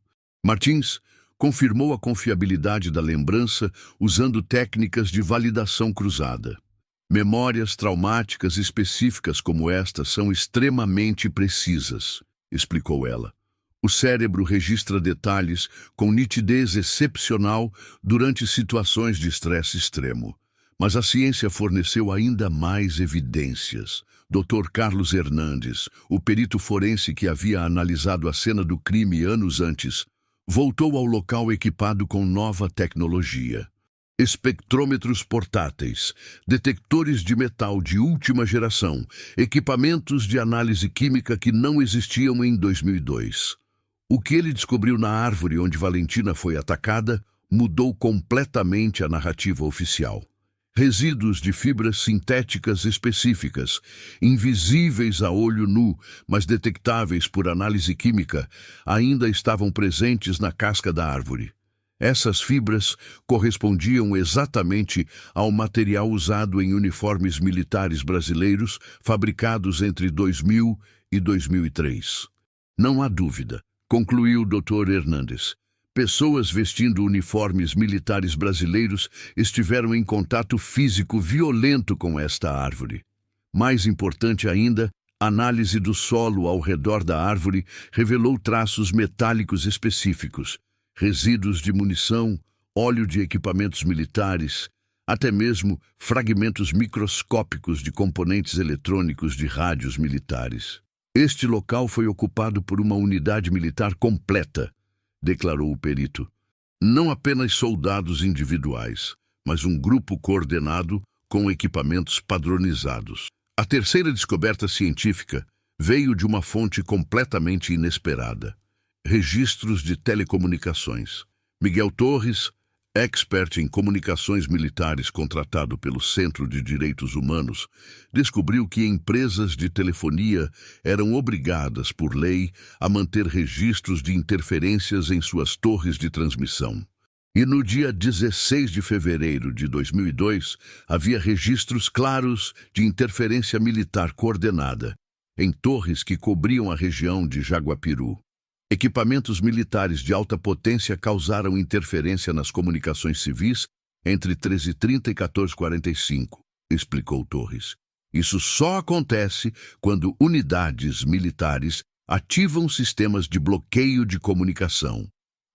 Martins confirmou a confiabilidade da lembrança usando técnicas de validação cruzada. Memórias traumáticas específicas como esta são extremamente precisas, explicou ela. O cérebro registra detalhes com nitidez excepcional durante situações de estresse extremo. Mas a ciência forneceu ainda mais evidências. Dr. Carlos Hernandes, o perito forense que havia analisado a cena do crime anos antes, voltou ao local equipado com nova tecnologia. Espectrômetros portáteis, detectores de metal de última geração, equipamentos de análise química que não existiam em 2002. O que ele descobriu na árvore onde Valentina foi atacada mudou completamente a narrativa oficial. Resíduos de fibras sintéticas específicas, invisíveis a olho nu, mas detectáveis por análise química, ainda estavam presentes na casca da árvore. Essas fibras correspondiam exatamente ao material usado em uniformes militares brasileiros fabricados entre 2000 e 2003. Não há dúvida, concluiu o Dr. Hernandes. Pessoas vestindo uniformes militares brasileiros estiveram em contato físico violento com esta árvore. Mais importante ainda, a análise do solo ao redor da árvore revelou traços metálicos específicos, resíduos de munição, óleo de equipamentos militares, até mesmo fragmentos microscópicos de componentes eletrônicos de rádios militares. Este local foi ocupado por uma unidade militar completa, declarou o perito. Não apenas soldados individuais, mas um grupo coordenado com equipamentos padronizados. A terceira descoberta científica veio de uma fonte completamente inesperada. Registros de telecomunicações. Miguel Torres, expert em comunicações militares contratado pelo Centro de Direitos Humanos, descobriu que empresas de telefonia eram obrigadas, por lei, a manter registros de interferências em suas torres de transmissão. E no dia 16 de fevereiro de 2002, havia registros claros de interferência militar coordenada em torres que cobriam a região de Jaguapiru. Equipamentos militares de alta potência causaram interferência nas comunicações civis entre 13h30 e 14h45, explicou Torres. Isso só acontece quando unidades militares ativam sistemas de bloqueio de comunicação,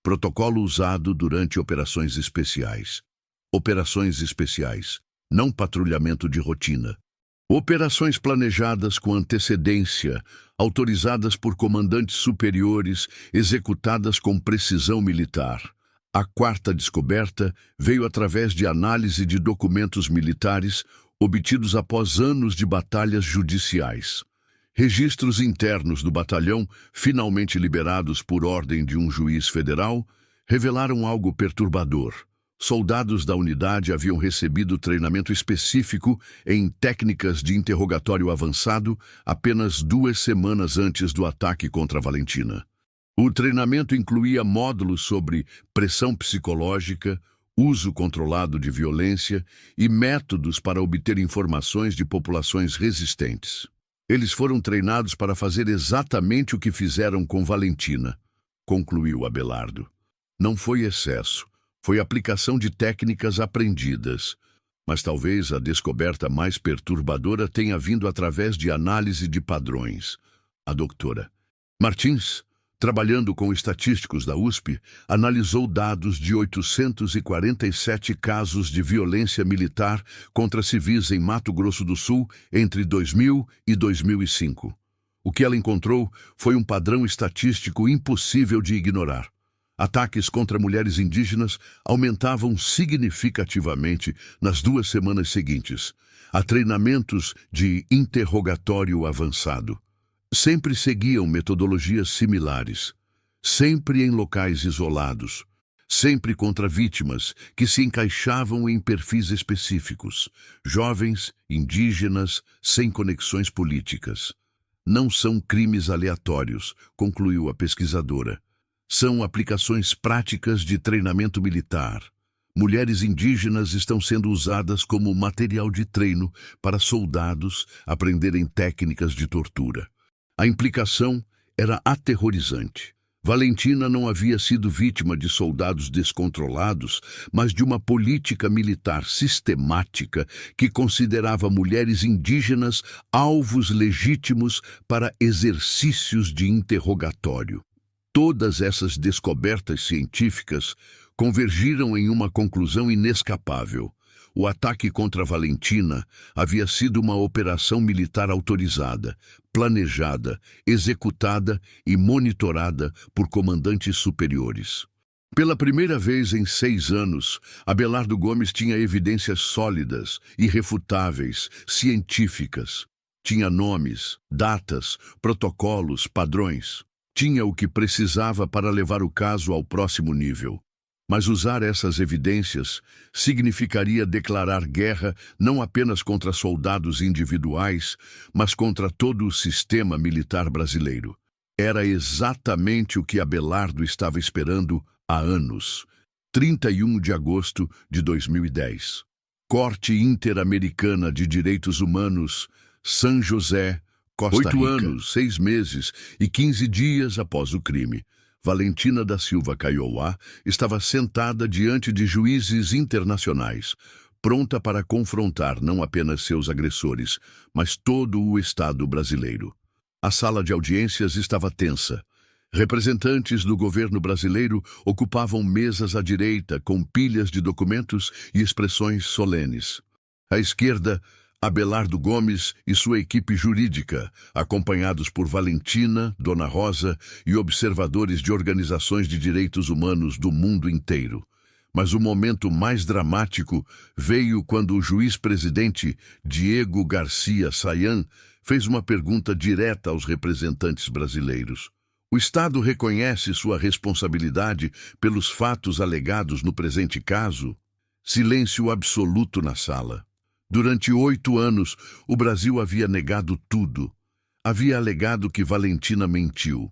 protocolo usado durante operações especiais. Operações especiais, não patrulhamento de rotina. Operações planejadas com antecedência, autorizadas por comandantes superiores, executadas com precisão militar. A quarta descoberta veio através de análise de documentos militares obtidos após anos de batalhas judiciais. Registros internos do batalhão, finalmente liberados por ordem de um juiz federal, revelaram algo perturbador. Soldados da unidade haviam recebido treinamento específico em técnicas de interrogatório avançado apenas 2 semanas antes do ataque contra Valentina. O treinamento incluía módulos sobre pressão psicológica, uso controlado de violência e métodos para obter informações de populações resistentes. Eles foram treinados para fazer exatamente o que fizeram com Valentina, concluiu Abelardo. Não foi excesso. Foi aplicação de técnicas aprendidas, mas talvez a descoberta mais perturbadora tenha vindo através de análise de padrões. A doutora Martins, trabalhando com estatísticos da USP, analisou dados de 847 casos de violência militar contra civis em Mato Grosso do Sul entre 2000 e 2005. O que ela encontrou foi um padrão estatístico impossível de ignorar. Ataques contra mulheres indígenas aumentavam significativamente nas 2 semanas seguintes, a treinamentos de interrogatório avançado. Sempre seguiam metodologias similares, sempre em locais isolados, sempre contra vítimas que se encaixavam em perfis específicos, jovens, indígenas, sem conexões políticas. Não são crimes aleatórios, concluiu a pesquisadora. São aplicações práticas de treinamento militar. Mulheres indígenas estão sendo usadas como material de treino para soldados aprenderem técnicas de tortura. A implicação era aterrorizante. Valentina não havia sido vítima de soldados descontrolados, mas de uma política militar sistemática que considerava mulheres indígenas alvos legítimos para exercícios de interrogatório. Todas essas descobertas científicas convergiram em uma conclusão inescapável. O ataque contra Valentina havia sido uma operação militar autorizada, planejada, executada e monitorada por comandantes superiores. Pela primeira vez em 6 anos, Abelardo Gomes tinha evidências sólidas, irrefutáveis, científicas. Tinha nomes, datas, protocolos, padrões. Tinha o que precisava para levar o caso ao próximo nível. Mas usar essas evidências significaria declarar guerra não apenas contra soldados individuais, mas contra todo o sistema militar brasileiro. Era exatamente o que Abelardo estava esperando há anos. 31 de agosto de 2010. Corte Interamericana de Direitos Humanos, São José, Costa Rica. 8 anos, 6 meses e 15 dias após o crime. Valentina da Silva Kaiowá estava sentada diante de juízes internacionais, pronta para confrontar não apenas seus agressores, mas todo o Estado brasileiro. A sala de audiências estava tensa. Representantes do governo brasileiro ocupavam mesas à direita com pilhas de documentos e expressões solenes. À esquerda, Abelardo Gomes e sua equipe jurídica, acompanhados por Valentina, Dona Rosa e observadores de organizações de direitos humanos do mundo inteiro. Mas o momento mais dramático veio quando o juiz-presidente Diego Garcia Sayán fez uma pergunta direta aos representantes brasileiros. O Estado reconhece sua responsabilidade pelos fatos alegados no presente caso? Silêncio absoluto na sala. Durante 8 anos, o Brasil havia negado tudo. Havia alegado que Valentina mentiu,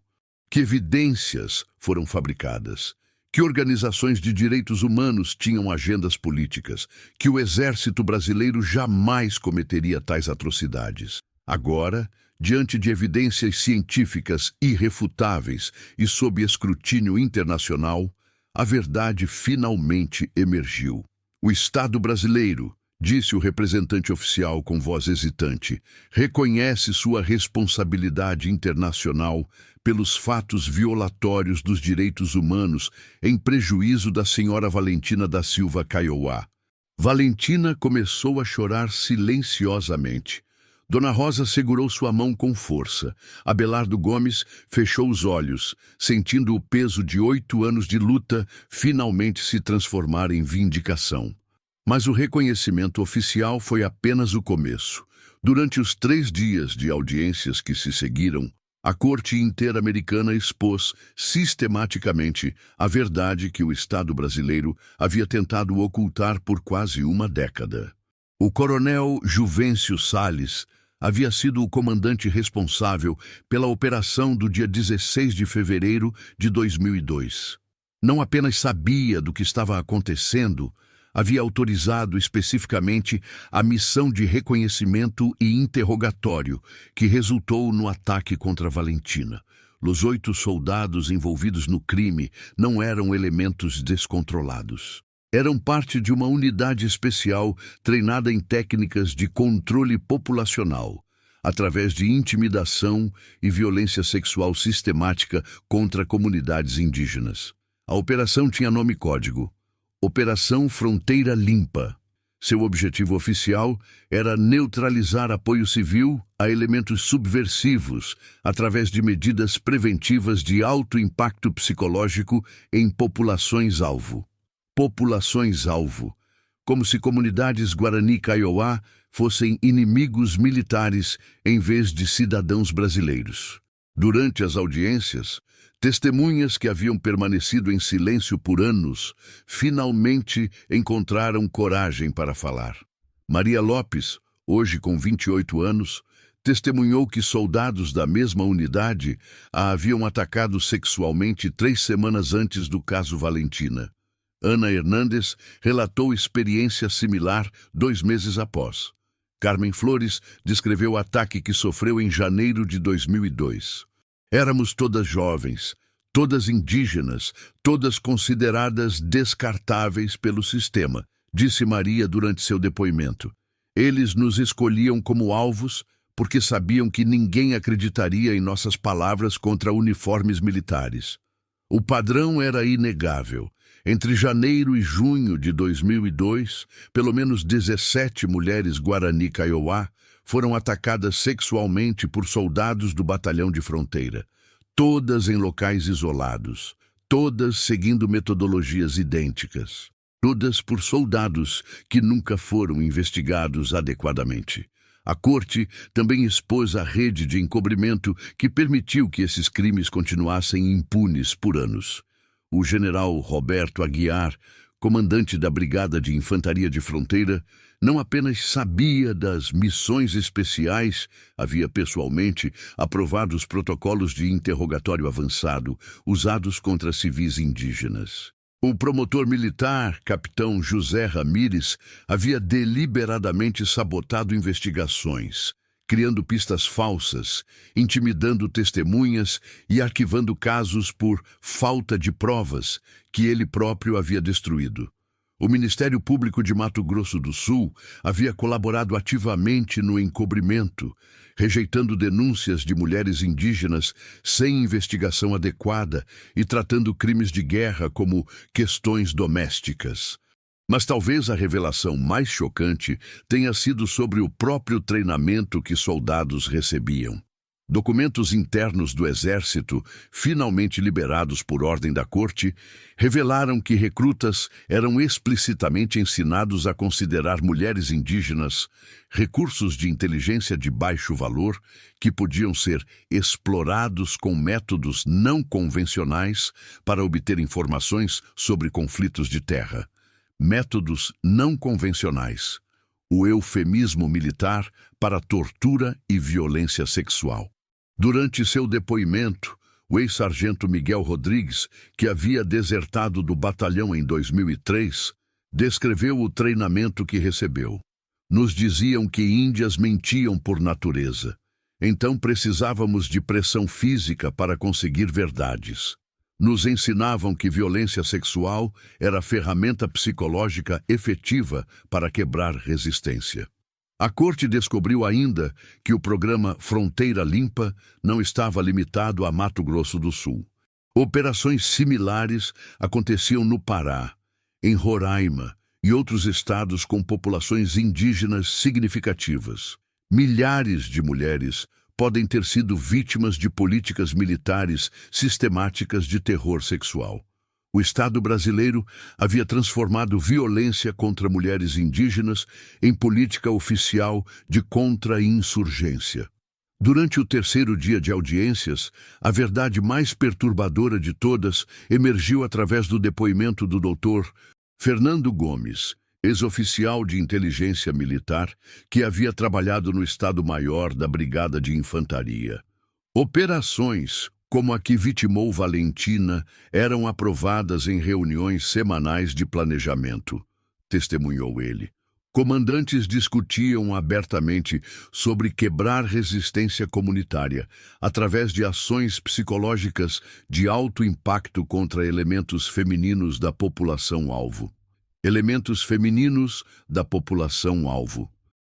que evidências foram fabricadas, que organizações de direitos humanos tinham agendas políticas, que o exército brasileiro jamais cometeria tais atrocidades. Agora, diante de evidências científicas irrefutáveis e sob escrutínio internacional, a verdade finalmente emergiu. O Estado brasileiro, disse o representante oficial com voz hesitante, reconhece sua responsabilidade internacional pelos fatos violatórios dos direitos humanos em prejuízo da senhora Valentina da Silva Kaiowá. Valentina começou a chorar silenciosamente. Dona Rosa segurou sua mão com força. Abelardo Gomes fechou os olhos, sentindo o peso de 8 anos de luta finalmente se transformar em vindicação. Mas o reconhecimento oficial foi apenas o começo. Durante os 3 dias de audiências que se seguiram, a Corte Interamericana expôs sistematicamente a verdade que o Estado brasileiro havia tentado ocultar por quase uma década. O coronel Juvencio Salles havia sido o comandante responsável pela operação do dia 16 de fevereiro de 2002. Não apenas sabia do que estava acontecendo, havia autorizado especificamente a missão de reconhecimento e interrogatório que resultou no ataque contra Valentina. Os 8 soldados envolvidos no crime não eram elementos descontrolados. Eram parte de uma unidade especial treinada em técnicas de controle populacional, através de intimidação e violência sexual sistemática contra comunidades indígenas. A operação tinha nome código: Operação Fronteira Limpa. Seu objetivo oficial era neutralizar apoio civil a elementos subversivos através de medidas preventivas de alto impacto psicológico em populações-alvo. Populações-alvo, como se comunidades Guarani Kaiowá fossem inimigos militares em vez de cidadãos brasileiros. Durante as audiências, testemunhas que haviam permanecido em silêncio por anos, finalmente encontraram coragem para falar. Maria Lopes, hoje com 28 anos, testemunhou que soldados da mesma unidade a haviam atacado sexualmente 3 semanas antes do caso Valentina. Ana Hernandes relatou experiência similar 2 meses após. Carmen Flores descreveu o ataque que sofreu em janeiro de 2002. Éramos todas jovens, todas indígenas, todas consideradas descartáveis pelo sistema, disse Maria durante seu depoimento. Eles nos escolhiam como alvos porque sabiam que ninguém acreditaria em nossas palavras contra uniformes militares. O padrão era inegável. Entre janeiro e junho de 2002, pelo menos 17 mulheres Guarani Kaiowá foram atacadas sexualmente por soldados do Batalhão de Fronteira, todas em locais isolados, todas seguindo metodologias idênticas, todas por soldados que nunca foram investigados adequadamente. A Corte também expôs a rede de encobrimento que permitiu que esses crimes continuassem impunes por anos. O general Roberto Aguiar, comandante da Brigada de Infantaria de Fronteira, não apenas sabia das missões especiais, havia pessoalmente aprovado os protocolos de interrogatório avançado usados contra civis indígenas. O promotor militar, capitão José Ramírez, havia deliberadamente sabotado investigações, criando pistas falsas, intimidando testemunhas e arquivando casos por falta de provas que ele próprio havia destruído. O Ministério Público de Mato Grosso do Sul havia colaborado ativamente no encobrimento, rejeitando denúncias de mulheres indígenas sem investigação adequada e tratando crimes de guerra como questões domésticas. Mas talvez a revelação mais chocante tenha sido sobre o próprio treinamento que soldados recebiam. Documentos internos do Exército, finalmente liberados por ordem da Corte, revelaram que recrutas eram explicitamente ensinados a considerar mulheres indígenas recursos de inteligência de baixo valor que podiam ser explorados com métodos não convencionais para obter informações sobre conflitos de terra. Métodos não convencionais, o eufemismo militar para tortura e violência sexual. Durante seu depoimento, o ex-sargento Miguel Rodrigues, que havia desertado do batalhão em 2003, descreveu o treinamento que recebeu. Nos diziam que índias mentiam por natureza, então precisávamos de pressão física para conseguir verdades. Nos ensinavam que violência sexual era ferramenta psicológica efetiva para quebrar resistência. A Corte descobriu ainda que o programa Fronteira Limpa não estava limitado a Mato Grosso do Sul. Operações similares aconteciam no Pará, em Roraima e outros estados com populações indígenas significativas. Milhares de mulheres podem ter sido vítimas de políticas militares sistemáticas de terror sexual. O Estado brasileiro havia transformado violência contra mulheres indígenas em política oficial de contra-insurgência. Durante o terceiro dia de audiências, a verdade mais perturbadora de todas emergiu através do depoimento do Dr. Fernando Gomes, ex-oficial de inteligência militar que havia trabalhado no Estado-Maior da Brigada de Infantaria. Operações como a que vitimou Valentina, eram aprovadas em reuniões semanais de planejamento, testemunhou ele. Comandantes discutiam abertamente sobre quebrar resistência comunitária através de ações psicológicas de alto impacto contra elementos femininos da população-alvo. Elementos femininos da população-alvo.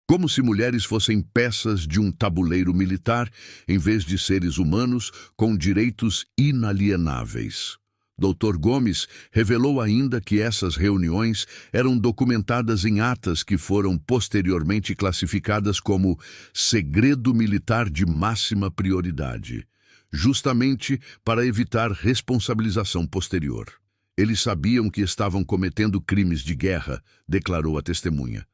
Como se mulheres fossem peças de um tabuleiro militar, em vez de seres humanos com direitos inalienáveis. Dr. Gomes revelou ainda que essas reuniões eram documentadas em atas que foram posteriormente classificadas como segredo militar de máxima prioridade, justamente para evitar responsabilização posterior. Eles sabiam que estavam cometendo crimes de guerra, declarou a testemunha.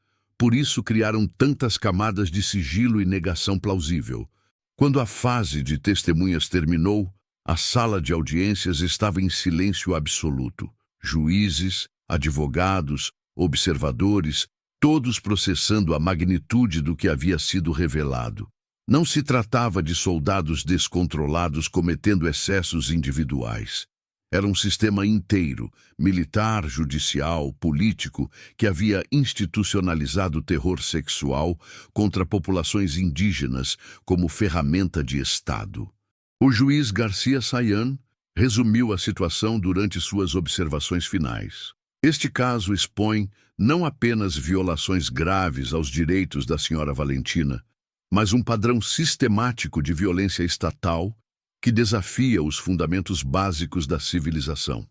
Por isso criaram tantas camadas de sigilo e negação plausível. Quando a fase de testemunhas terminou, a sala de audiências estava em silêncio absoluto. Juízes, advogados, observadores, todos processando a magnitude do que havia sido revelado. Não se tratava de soldados descontrolados cometendo excessos individuais. Era um sistema inteiro, militar, judicial, político, que havia institucionalizado o terror sexual contra populações indígenas como ferramenta de Estado. O juiz Garcia Sayan resumiu a situação durante suas observações finais. Este caso expõe não apenas violações graves aos direitos da senhora Valentina, mas um padrão sistemático de violência estatal que desafia os fundamentos básicos da civilização.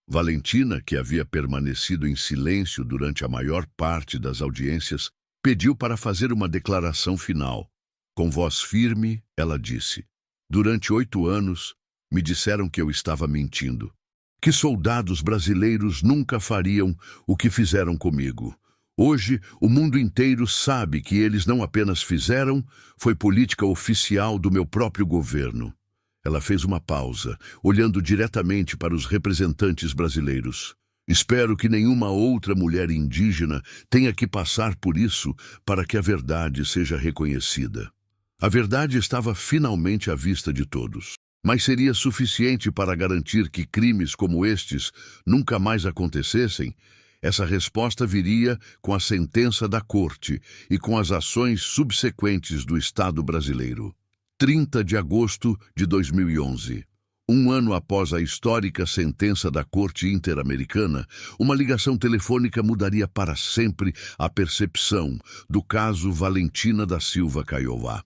Valentina, que havia permanecido em silêncio durante a maior parte das audiências, pediu para fazer uma declaração final. Com voz firme, ela disse: "Durante 8 anos, me disseram que eu estava mentindo, que soldados brasileiros nunca fariam o que fizeram comigo. Hoje, o mundo inteiro sabe que eles não apenas fizeram, foi política oficial do meu próprio governo." Ela fez uma pausa, olhando diretamente para os representantes brasileiros. "Espero que nenhuma outra mulher indígena tenha que passar por isso para que a verdade seja reconhecida." A verdade estava finalmente à vista de todos. Mas seria suficiente para garantir que crimes como estes nunca mais acontecessem? Essa resposta viria com a sentença da Corte e com as ações subsequentes do Estado brasileiro. 30 de agosto de 2011. Um ano após a histórica sentença da Corte Interamericana, uma ligação telefônica mudaria para sempre a percepção do caso Valentina da Silva Kaiowá.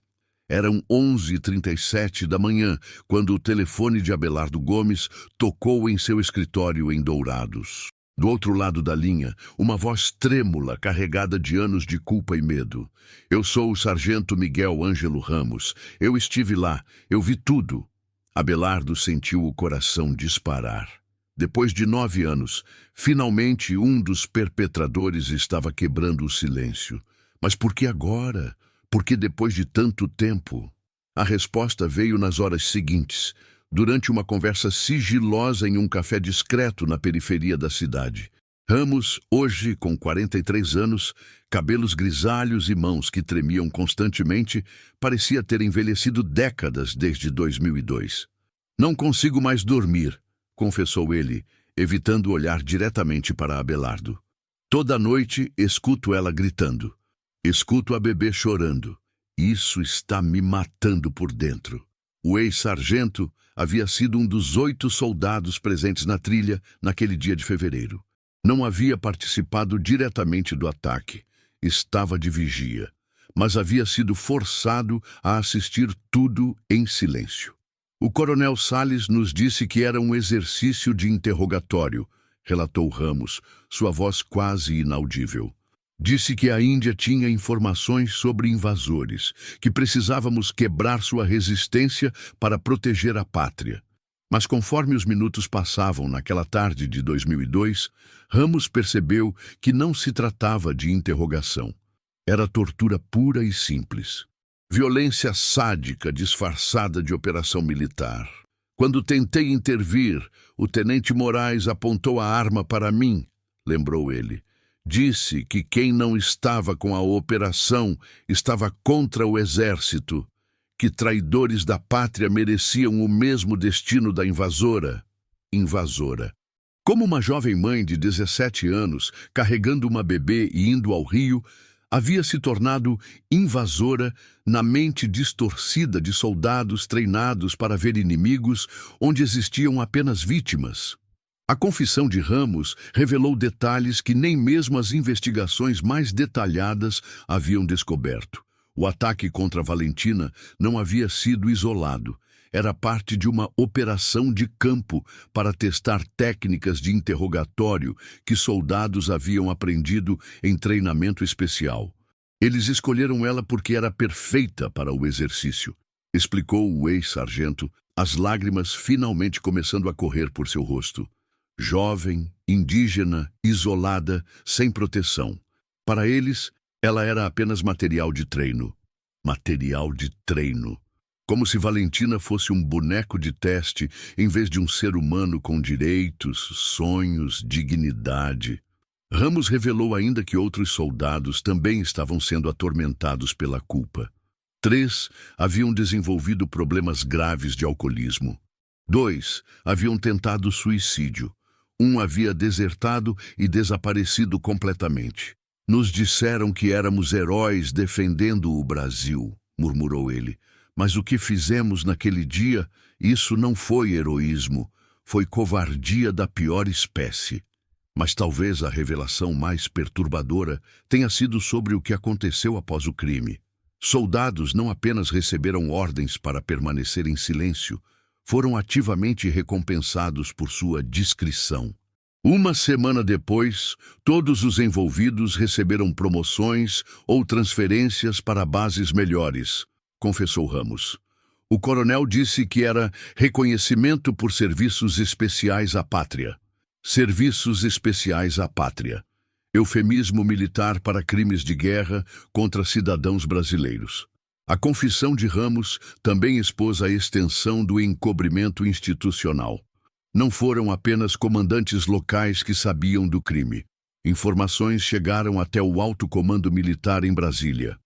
Eram 11h37 da manhã, quando o telefone de Abelardo Gomes tocou em seu escritório em Dourados. Do outro lado da linha, uma voz trêmula, carregada de anos de culpa e medo. "Eu sou o sargento Miguel Ângelo Ramos. Eu estive lá. Eu vi tudo." Abelardo sentiu o coração disparar. Depois de 9 anos, finalmente um dos perpetradores estava quebrando o silêncio. Mas por que agora? Por que depois de tanto tempo? A resposta veio nas horas seguintes, durante uma conversa sigilosa em um café discreto na periferia da cidade. Ramos, hoje com 43 anos, cabelos grisalhos e mãos que tremiam constantemente, parecia ter envelhecido décadas desde 2002. "Não consigo mais dormir", confessou ele, evitando olhar diretamente para Abelardo. "Toda noite escuto ela gritando. Escuto a bebê chorando. Isso está me matando por dentro." O ex-sargento havia sido um dos 8 soldados presentes na trilha naquele dia de fevereiro. Não havia participado diretamente do ataque. Estava de vigia. Mas havia sido forçado a assistir tudo em silêncio. "O coronel Salles nos disse que era um exercício de interrogatório", relatou Ramos, sua voz quase inaudível. "Disse que a Índia tinha informações sobre invasores, que precisávamos quebrar sua resistência para proteger a pátria." Mas conforme os minutos passavam naquela tarde de 2002, Ramos percebeu que não se tratava de interrogação. Era tortura pura e simples. Violência sádica disfarçada de operação militar. "Quando tentei intervir, o tenente Moraes apontou a arma para mim", lembrou ele. "Disse que quem não estava com a operação estava contra o exército, que traidores da pátria mereciam o mesmo destino da invasora." Invasora. Como uma jovem mãe de 17 anos, carregando uma bebê e indo ao rio, havia se tornado invasora na mente distorcida de soldados treinados para ver inimigos onde existiam apenas vítimas. A confissão de Ramos revelou detalhes que nem mesmo as investigações mais detalhadas haviam descoberto. O ataque contra Valentina não havia sido isolado. Era parte de uma operação de campo para testar técnicas de interrogatório que soldados haviam aprendido em treinamento especial. "Eles escolheram ela porque era perfeita para o exercício", explicou o ex-sargento, as lágrimas finalmente começando a correr por seu rosto. Jovem, indígena, isolada, sem proteção. Para eles, ela era apenas material de treino. Material de treino. Como se Valentina fosse um boneco de teste em vez de um ser humano com direitos, sonhos, dignidade. Ramos revelou ainda que outros soldados também estavam sendo atormentados pela culpa. 3 haviam desenvolvido problemas graves de alcoolismo. 2 haviam tentado suicídio. 1 havia desertado e desaparecido completamente. "Nos disseram que éramos heróis defendendo o Brasil", murmurou ele. "Mas o que fizemos naquele dia, isso não foi heroísmo, foi covardia da pior espécie." Mas talvez a revelação mais perturbadora tenha sido sobre o que aconteceu após o crime. Soldados não apenas receberam ordens para permanecer em silêncio, foram ativamente recompensados por sua discrição. Uma semana depois, todos os envolvidos receberam promoções ou transferências para bases melhores, confessou Ramos. O coronel disse que era reconhecimento por serviços especiais à pátria. Serviços especiais à pátria. Eufemismo militar para crimes de guerra contra cidadãos brasileiros. A confissão de Ramos também expôs a extensão do encobrimento institucional. Não foram apenas comandantes locais que sabiam do crime. Informações chegaram até o alto comando militar em Brasília.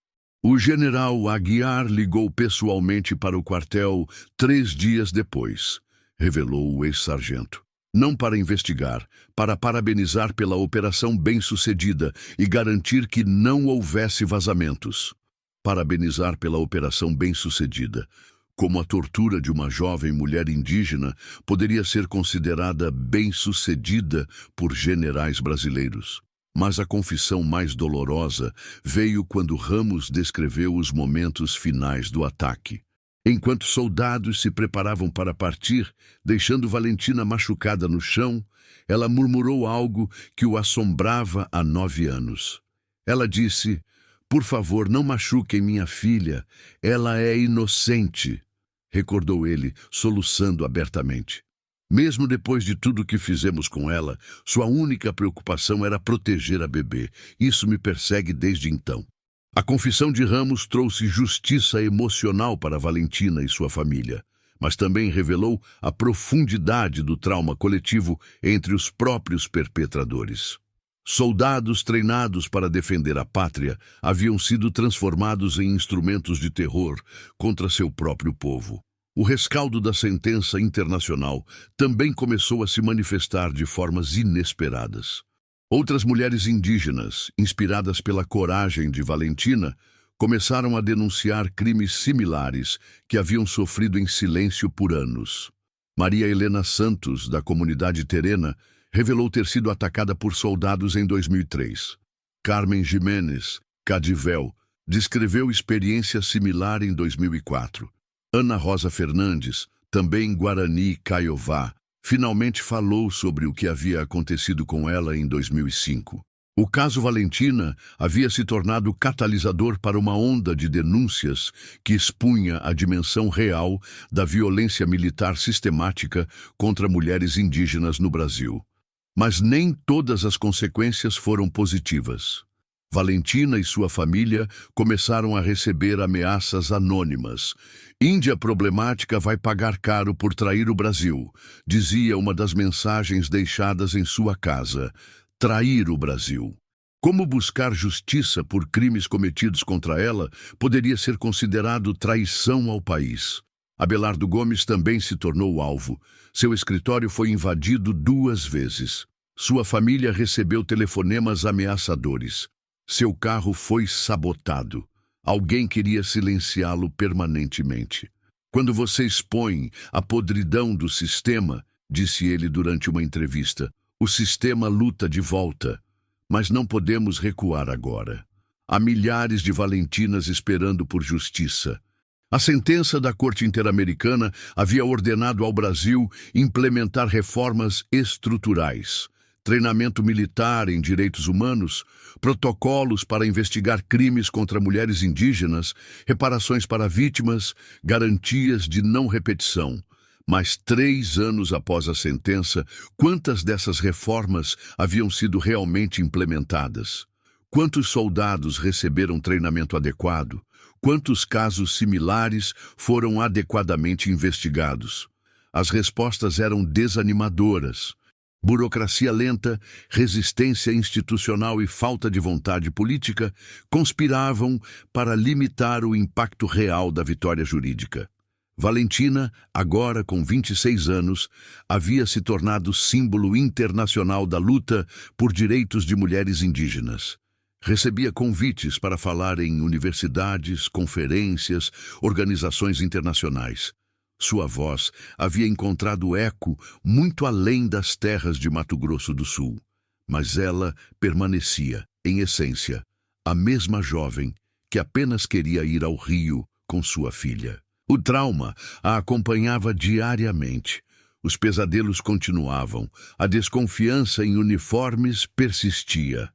O general Aguiar ligou pessoalmente para o quartel 3 dias depois, revelou o ex-sargento. Não para investigar, para parabenizar pela operação bem-sucedida e garantir que não houvesse vazamentos. Parabenizar pela operação bem-sucedida. Como a tortura de uma jovem mulher indígena poderia ser considerada bem-sucedida por generais brasileiros. Mas a confissão mais dolorosa veio quando Ramos descreveu os momentos finais do ataque. Enquanto soldados se preparavam para partir, deixando Valentina machucada no chão, ela murmurou algo que o assombrava há 9 anos. Ela disse: "Por favor, não machuquem minha filha, ela é inocente", recordou ele, soluçando abertamente. Mesmo depois de tudo que fizemos com ela, sua única preocupação era proteger a bebê. Isso me persegue desde então. A confissão de Ramos trouxe justiça emocional para Valentina e sua família, mas também revelou a profundidade do trauma coletivo entre os próprios perpetradores. Soldados treinados para defender a pátria haviam sido transformados em instrumentos de terror contra seu próprio povo. O rescaldo da sentença internacional também começou a se manifestar de formas inesperadas. Outras mulheres indígenas, inspiradas pela coragem de Valentina, começaram a denunciar crimes similares que haviam sofrido em silêncio por anos. Maria Helena Santos, da comunidade terena, revelou ter sido atacada por soldados em 2003. Carmen Jiménez, Cadivel, descreveu experiência similar em 2004. Ana Rosa Fernandes, também Guarani Caiová, finalmente falou sobre o que havia acontecido com ela em 2005. O caso Valentina havia se tornado catalisador para uma onda de denúncias que expunha a dimensão real da violência militar sistemática contra mulheres indígenas no Brasil. Mas nem todas as consequências foram positivas. Valentina e sua família começaram a receber ameaças anônimas. "Índia problemática vai pagar caro por trair o Brasil", dizia uma das mensagens deixadas em sua casa. Trair o Brasil. Como buscar justiça por crimes cometidos contra ela poderia ser considerado traição ao país. Abelardo Gomes também se tornou alvo. Seu escritório foi invadido 2 vezes. Sua família recebeu telefonemas ameaçadores. Seu carro foi sabotado. Alguém queria silenciá-lo permanentemente. "Quando você expõe a podridão do sistema", disse ele durante uma entrevista, "o sistema luta de volta. Mas não podemos recuar agora. Há milhares de Valentinas esperando por justiça." A sentença da Corte Interamericana havia ordenado ao Brasil implementar reformas estruturais. Treinamento militar em direitos humanos, protocolos para investigar crimes contra mulheres indígenas, reparações para vítimas, garantias de não repetição. Mas 3 anos após a sentença, quantas dessas reformas haviam sido realmente implementadas? Quantos soldados receberam treinamento adequado? Quantos casos similares foram adequadamente investigados? As respostas eram desanimadoras. Burocracia lenta, resistência institucional e falta de vontade política conspiravam para limitar o impacto real da vitória jurídica. Valentina, agora com 26 anos, havia se tornado símbolo internacional da luta por direitos de mulheres indígenas. Recebia convites para falar em universidades, conferências, organizações internacionais. Sua voz havia encontrado eco muito além das terras de Mato Grosso do Sul. Mas ela permanecia, em essência, a mesma jovem que apenas queria ir ao Rio com sua filha. O trauma a acompanhava diariamente. Os pesadelos continuavam, a desconfiança em uniformes persistia.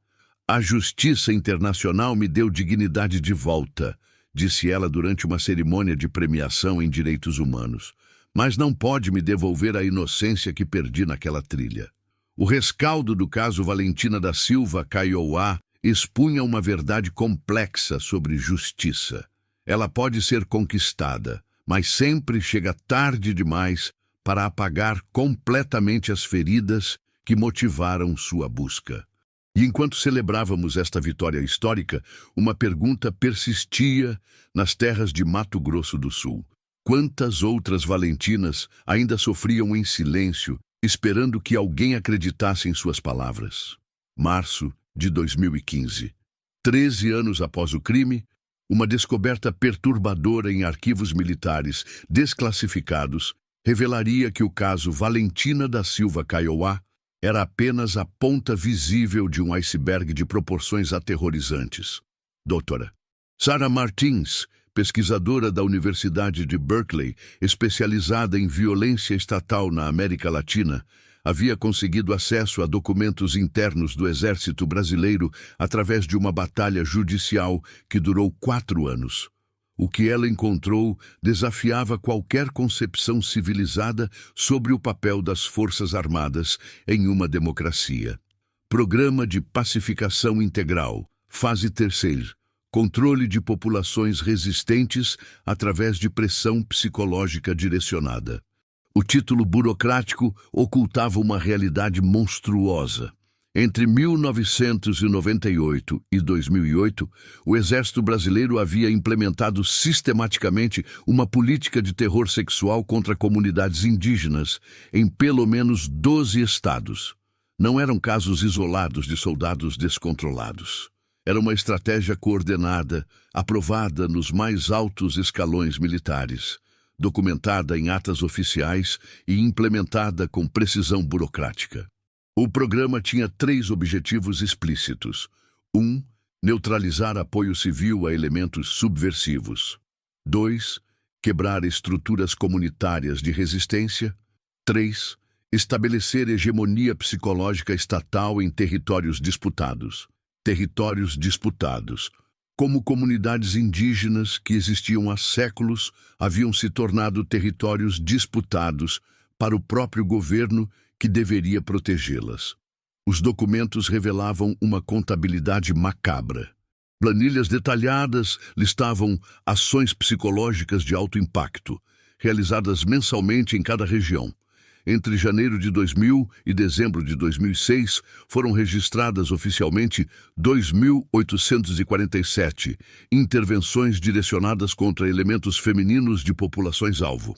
A justiça internacional me deu dignidade de volta, disse ela durante uma cerimônia de premiação em direitos humanos. Mas não pode me devolver a inocência que perdi naquela trilha. O rescaldo do caso Valentina da Silva Kaiowá expunha uma verdade complexa sobre justiça. Ela pode ser conquistada, mas sempre chega tarde demais para apagar completamente as feridas que motivaram sua busca. E enquanto celebrávamos esta vitória histórica, uma pergunta persistia nas terras de Mato Grosso do Sul. Quantas outras Valentinas ainda sofriam em silêncio, esperando que alguém acreditasse em suas palavras? Março de 2015. 13 anos após o crime, uma descoberta perturbadora em arquivos militares desclassificados revelaria que o caso Valentina da Silva Kaiowá era apenas a ponta visível de um iceberg de proporções aterrorizantes. Doutora Sarah Martins, pesquisadora da Universidade de Berkeley, especializada em violência estatal na América Latina, havia conseguido acesso a documentos internos do Exército Brasileiro através de uma batalha judicial que durou 4 anos. O que ela encontrou desafiava qualquer concepção civilizada sobre o papel das Forças Armadas em uma democracia. Programa de Pacificação Integral, fase 3ª. Controle de populações resistentes através de pressão psicológica direcionada. O título burocrático ocultava uma realidade monstruosa. Entre 1998 e 2008, o Exército Brasileiro havia implementado sistematicamente uma política de terror sexual contra comunidades indígenas em pelo menos 12 estados. Não eram casos isolados de soldados descontrolados. Era uma estratégia coordenada, aprovada nos mais altos escalões militares, documentada em atas oficiais e implementada com precisão burocrática. O programa tinha 3 objetivos explícitos. 1. Neutralizar apoio civil a elementos subversivos. 2. Quebrar estruturas comunitárias de resistência. 3. Estabelecer hegemonia psicológica estatal em territórios disputados. Territórios disputados. Como comunidades indígenas que existiam há séculos haviam se tornado territórios disputados para o próprio governo que deveria protegê-las. Os documentos revelavam uma contabilidade macabra. Planilhas detalhadas listavam ações psicológicas de alto impacto, realizadas mensalmente em cada região. Entre janeiro de 2000 e dezembro de 2006, foram registradas oficialmente 2.847 intervenções direcionadas contra elementos femininos de populações-alvo.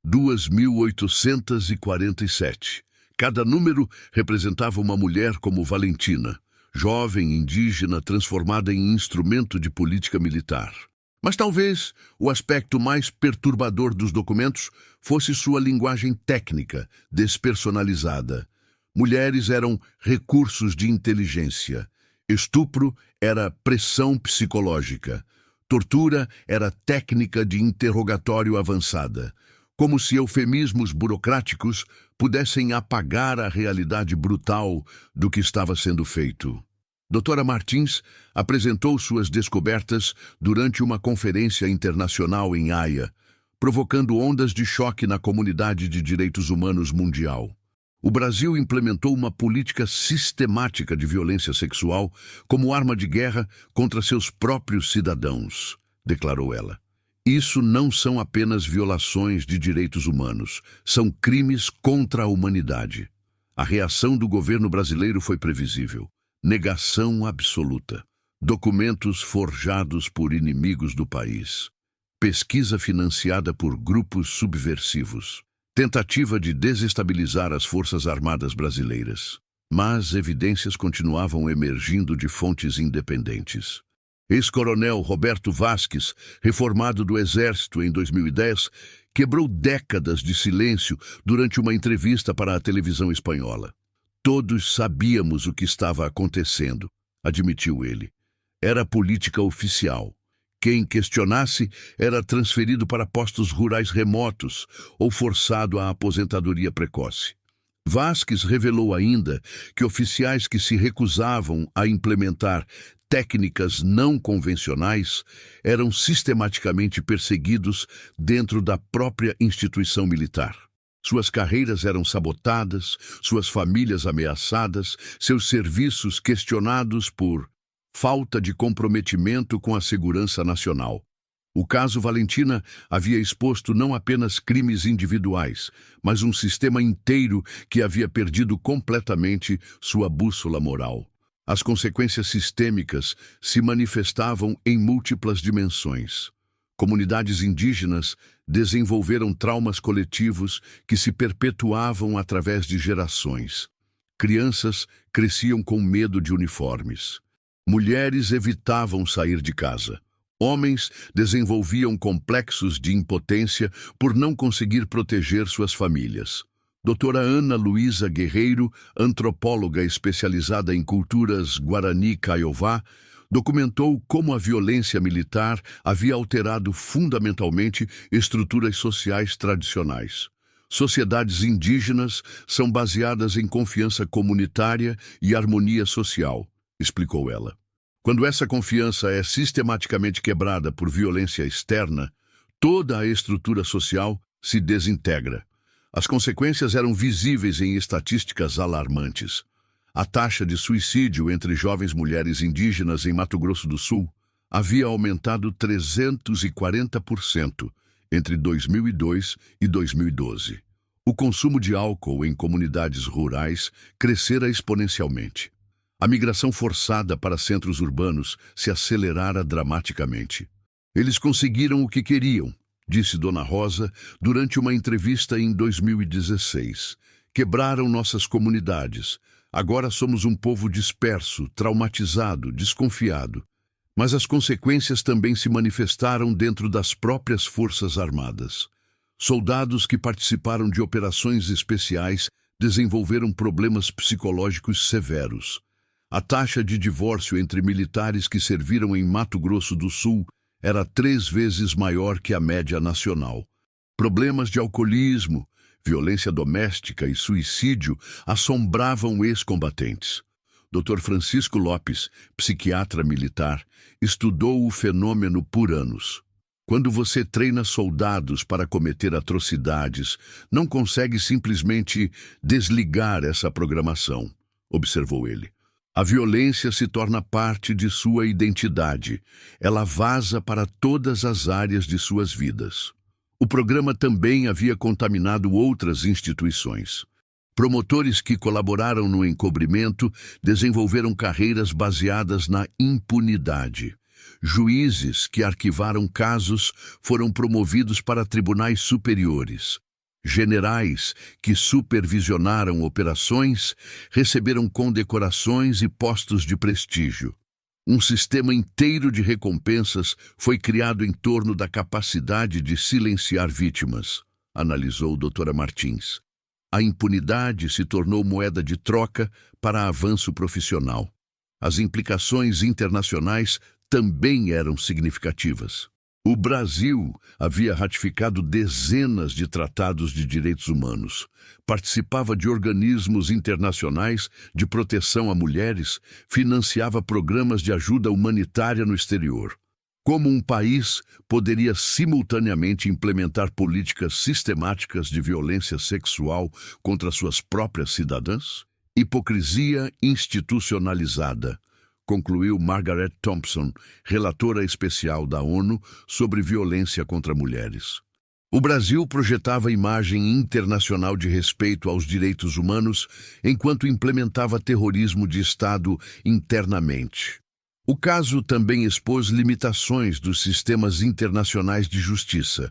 2.847. Cada número representava uma mulher como Valentina, jovem indígena transformada em instrumento de política militar. Mas talvez o aspecto mais perturbador dos documentos fosse sua linguagem técnica, despersonalizada. Mulheres eram recursos de inteligência. Estupro era pressão psicológica. Tortura era técnica de interrogatório avançada. Como se eufemismos burocráticos pudessem apagar a realidade brutal do que estava sendo feito. Doutora Martins apresentou suas descobertas durante uma conferência internacional em Haia, provocando ondas de choque na comunidade de direitos humanos mundial. O Brasil implementou uma política sistemática de violência sexual como arma de guerra contra seus próprios cidadãos, declarou ela. Isso não são apenas violações de direitos humanos, são crimes contra a humanidade. A reação do governo brasileiro foi previsível. Negação absoluta. Documentos forjados por inimigos do país. Pesquisa financiada por grupos subversivos. Tentativa de desestabilizar as Forças Armadas brasileiras. Mas evidências continuavam emergindo de fontes independentes. Ex-coronel Roberto Vasques, reformado do Exército em 2010, quebrou décadas de silêncio durante uma entrevista para a televisão espanhola. Todos sabíamos o que estava acontecendo, admitiu ele. Era política oficial. Quem questionasse era transferido para postos rurais remotos ou forçado à aposentadoria precoce. Vasques revelou ainda que oficiais que se recusavam a implementar técnicas não convencionais eram sistematicamente perseguidos dentro da própria instituição militar. Suas carreiras eram sabotadas, suas famílias ameaçadas, seus serviços questionados por falta de comprometimento com a segurança nacional. O caso Valentina havia exposto não apenas crimes individuais, mas um sistema inteiro que havia perdido completamente sua bússola moral. As consequências sistêmicas se manifestavam em múltiplas dimensões. Comunidades indígenas desenvolveram traumas coletivos que se perpetuavam através de gerações. Crianças cresciam com medo de uniformes. Mulheres evitavam sair de casa. Homens desenvolviam complexos de impotência por não conseguir proteger suas famílias. Doutora Ana Luísa Guerreiro, antropóloga especializada em culturas Guarani-Kaiowá, documentou como a violência militar havia alterado fundamentalmente estruturas sociais tradicionais. Sociedades indígenas são baseadas em confiança comunitária e harmonia social, explicou ela. Quando essa confiança é sistematicamente quebrada por violência externa, toda a estrutura social se desintegra. As consequências eram visíveis em estatísticas alarmantes. A taxa de suicídio entre jovens mulheres indígenas em Mato Grosso do Sul havia aumentado 340% entre 2002 e 2012. O consumo de álcool em comunidades rurais crescera exponencialmente. A migração forçada para centros urbanos se acelerara dramaticamente. Eles conseguiram o que queriam, disse Dona Rosa durante uma entrevista em 2016. Quebraram nossas comunidades. Agora somos um povo disperso, traumatizado, desconfiado. Mas as consequências também se manifestaram dentro das próprias Forças Armadas. Soldados que participaram de operações especiais desenvolveram problemas psicológicos severos. A taxa de divórcio entre militares que serviram em Mato Grosso do Sul era 3 vezes maior que a média nacional. Problemas de alcoolismo, violência doméstica e suicídio assombravam ex-combatentes. Dr. Francisco Lopes, psiquiatra militar, estudou o fenômeno por anos. Quando você treina soldados para cometer atrocidades, não consegue simplesmente desligar essa programação, observou ele. A violência se torna parte de sua identidade. Ela vaza para todas as áreas de suas vidas. O programa também havia contaminado outras instituições. Promotores que colaboraram no encobrimento desenvolveram carreiras baseadas na impunidade. Juízes que arquivaram casos foram promovidos para tribunais superiores. Generais que supervisionaram operações receberam condecorações e postos de prestígio. Um sistema inteiro de recompensas foi criado em torno da capacidade de silenciar vítimas, analisou doutora Martins. A impunidade se tornou moeda de troca para avanço profissional. As implicações internacionais também eram significativas. O Brasil havia ratificado dezenas de tratados de direitos humanos, participava de organismos internacionais de proteção a mulheres, financiava programas de ajuda humanitária no exterior. Como um país poderia simultaneamente implementar políticas sistemáticas de violência sexual contra suas próprias cidadãs? Hipocrisia institucionalizada, concluiu Margaret Thompson, relatora especial da ONU sobre violência contra mulheres. O Brasil projetava imagem internacional de respeito aos direitos humanos enquanto implementava terrorismo de Estado internamente. O caso também expôs limitações dos sistemas internacionais de justiça.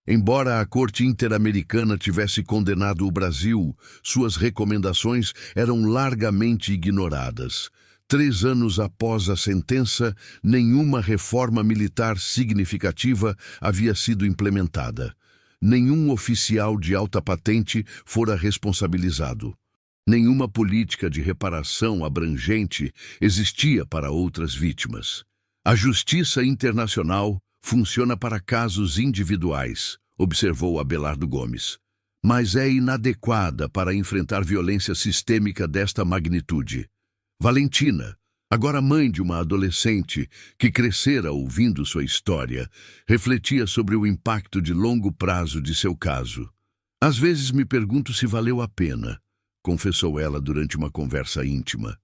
Embora a Corte Interamericana tivesse condenado o Brasil, suas recomendações eram largamente ignoradas. 3 anos após a sentença, nenhuma reforma militar significativa havia sido implementada. Nenhum oficial de alta patente fora responsabilizado. Nenhuma política de reparação abrangente existia para outras vítimas. A justiça internacional funciona para casos individuais, observou Abelardo Gomes, mas é inadequada para enfrentar violência sistêmica desta magnitude. Valentina, agora mãe de uma adolescente que crescera ouvindo sua história, refletia sobre o impacto de longo prazo de seu caso. Às vezes me pergunto se valeu a pena, confessou ela durante uma conversa íntima.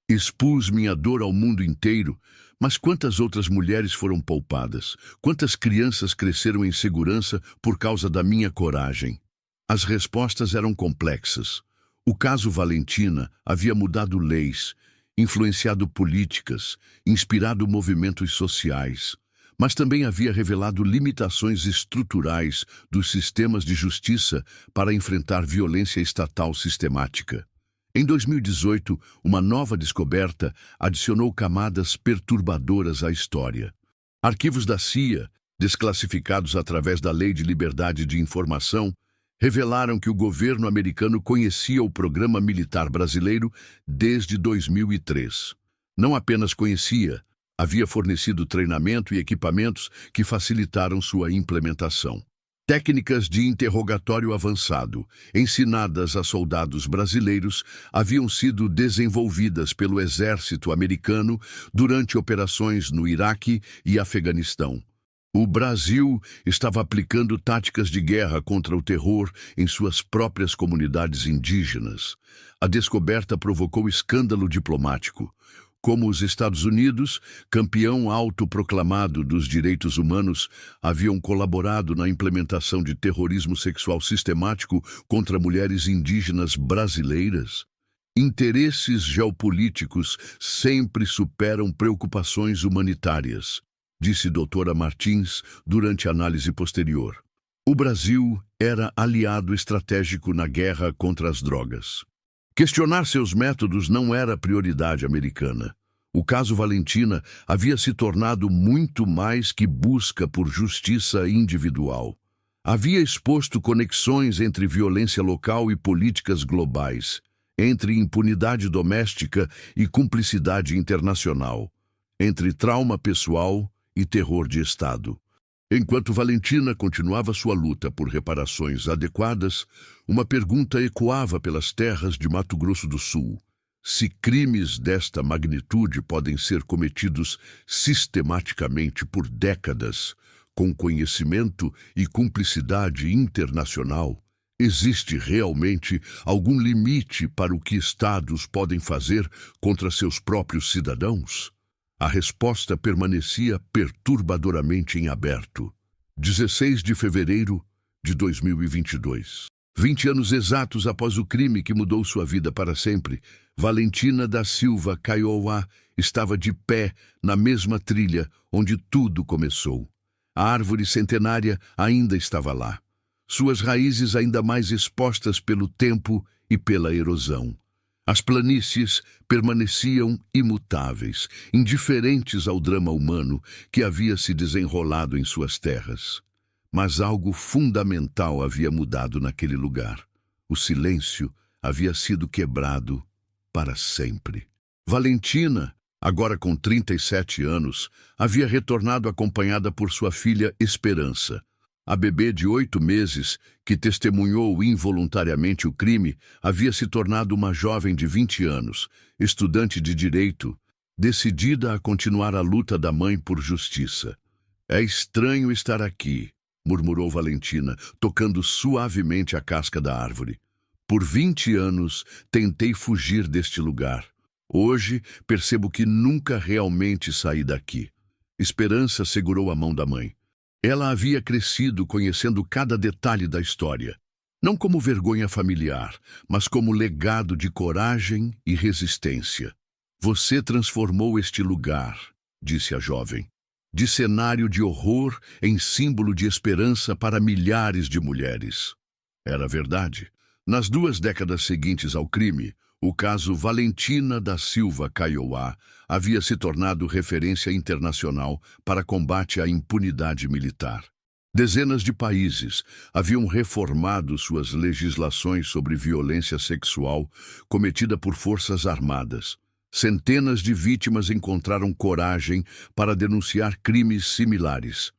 Expus minha dor ao mundo inteiro, mas quantas outras mulheres foram poupadas? Quantas crianças cresceram em segurança por causa da minha coragem? As respostas eram complexas. O caso Valentina havia mudado leis, influenciado políticas, inspirado movimentos sociais, mas também havia revelado limitações estruturais dos sistemas de justiça para enfrentar violência estatal sistemática. Em 2018, uma nova descoberta adicionou camadas perturbadoras à história. Arquivos da CIA, desclassificados através da Lei de Liberdade de Informação, revelaram que o governo americano conhecia o programa militar brasileiro desde 2003. Não apenas conhecia, havia fornecido treinamento e equipamentos que facilitaram sua implementação. Técnicas de interrogatório avançado, ensinadas a soldados brasileiros, haviam sido desenvolvidas pelo exército americano durante operações no Iraque e Afeganistão. O Brasil estava aplicando táticas de guerra contra o terror em suas próprias comunidades indígenas. A descoberta provocou escândalo diplomático. Como os Estados Unidos, campeão autoproclamado dos direitos humanos, haviam colaborado na implementação de terrorismo sexual sistemático contra mulheres indígenas brasileiras. Interesses geopolíticos sempre superam preocupações humanitárias, disse doutora Martins durante análise posterior. O Brasil era aliado estratégico na guerra contra as drogas. Questionar seus métodos não era prioridade americana. O caso Valentina havia se tornado muito mais que busca por justiça individual. Havia exposto conexões entre violência local e políticas globais, entre impunidade doméstica e cumplicidade internacional, entre trauma pessoal e terror de Estado. Enquanto Valentina continuava sua luta por reparações adequadas, uma pergunta ecoava pelas terras de Mato Grosso do Sul. Se crimes desta magnitude podem ser cometidos sistematicamente por décadas, com conhecimento e cumplicidade internacional, existe realmente algum limite para o que estados podem fazer contra seus próprios cidadãos? A resposta permanecia perturbadoramente em aberto. 16 de fevereiro de 2022. 20 anos exatos após o crime que mudou sua vida para sempre, Valentina da Silva Kaiowá estava de pé na mesma trilha onde tudo começou. A árvore centenária ainda estava lá, suas raízes ainda mais expostas pelo tempo e pela erosão. As planícies permaneciam imutáveis, indiferentes ao drama humano que havia se desenrolado em suas terras. Mas algo fundamental havia mudado naquele lugar. O silêncio havia sido quebrado para sempre. Valentina, agora com 37 anos, havia retornado acompanhada por sua filha Esperança. A bebê de 8 meses, que testemunhou involuntariamente o crime, havia se tornado uma jovem de 20 anos, estudante de direito, decidida a continuar a luta da mãe por justiça. É estranho estar aqui, murmurou Valentina, tocando suavemente a casca da árvore. Por 20 anos tentei fugir deste lugar. Hoje percebo que nunca realmente saí daqui. Esperança segurou a mão da mãe. Ela havia crescido conhecendo cada detalhe da história, não como vergonha familiar, mas como legado de coragem e resistência. Você transformou este lugar, disse a jovem, de cenário de horror em símbolo de esperança para milhares de mulheres. Era verdade. Nas 2 décadas seguintes ao crime, o caso Valentina da Silva Kaiowá havia se tornado referência internacional para combate à impunidade militar. Dezenas de países haviam reformado suas legislações sobre violência sexual cometida por forças armadas. Centenas de vítimas encontraram coragem para denunciar crimes similares.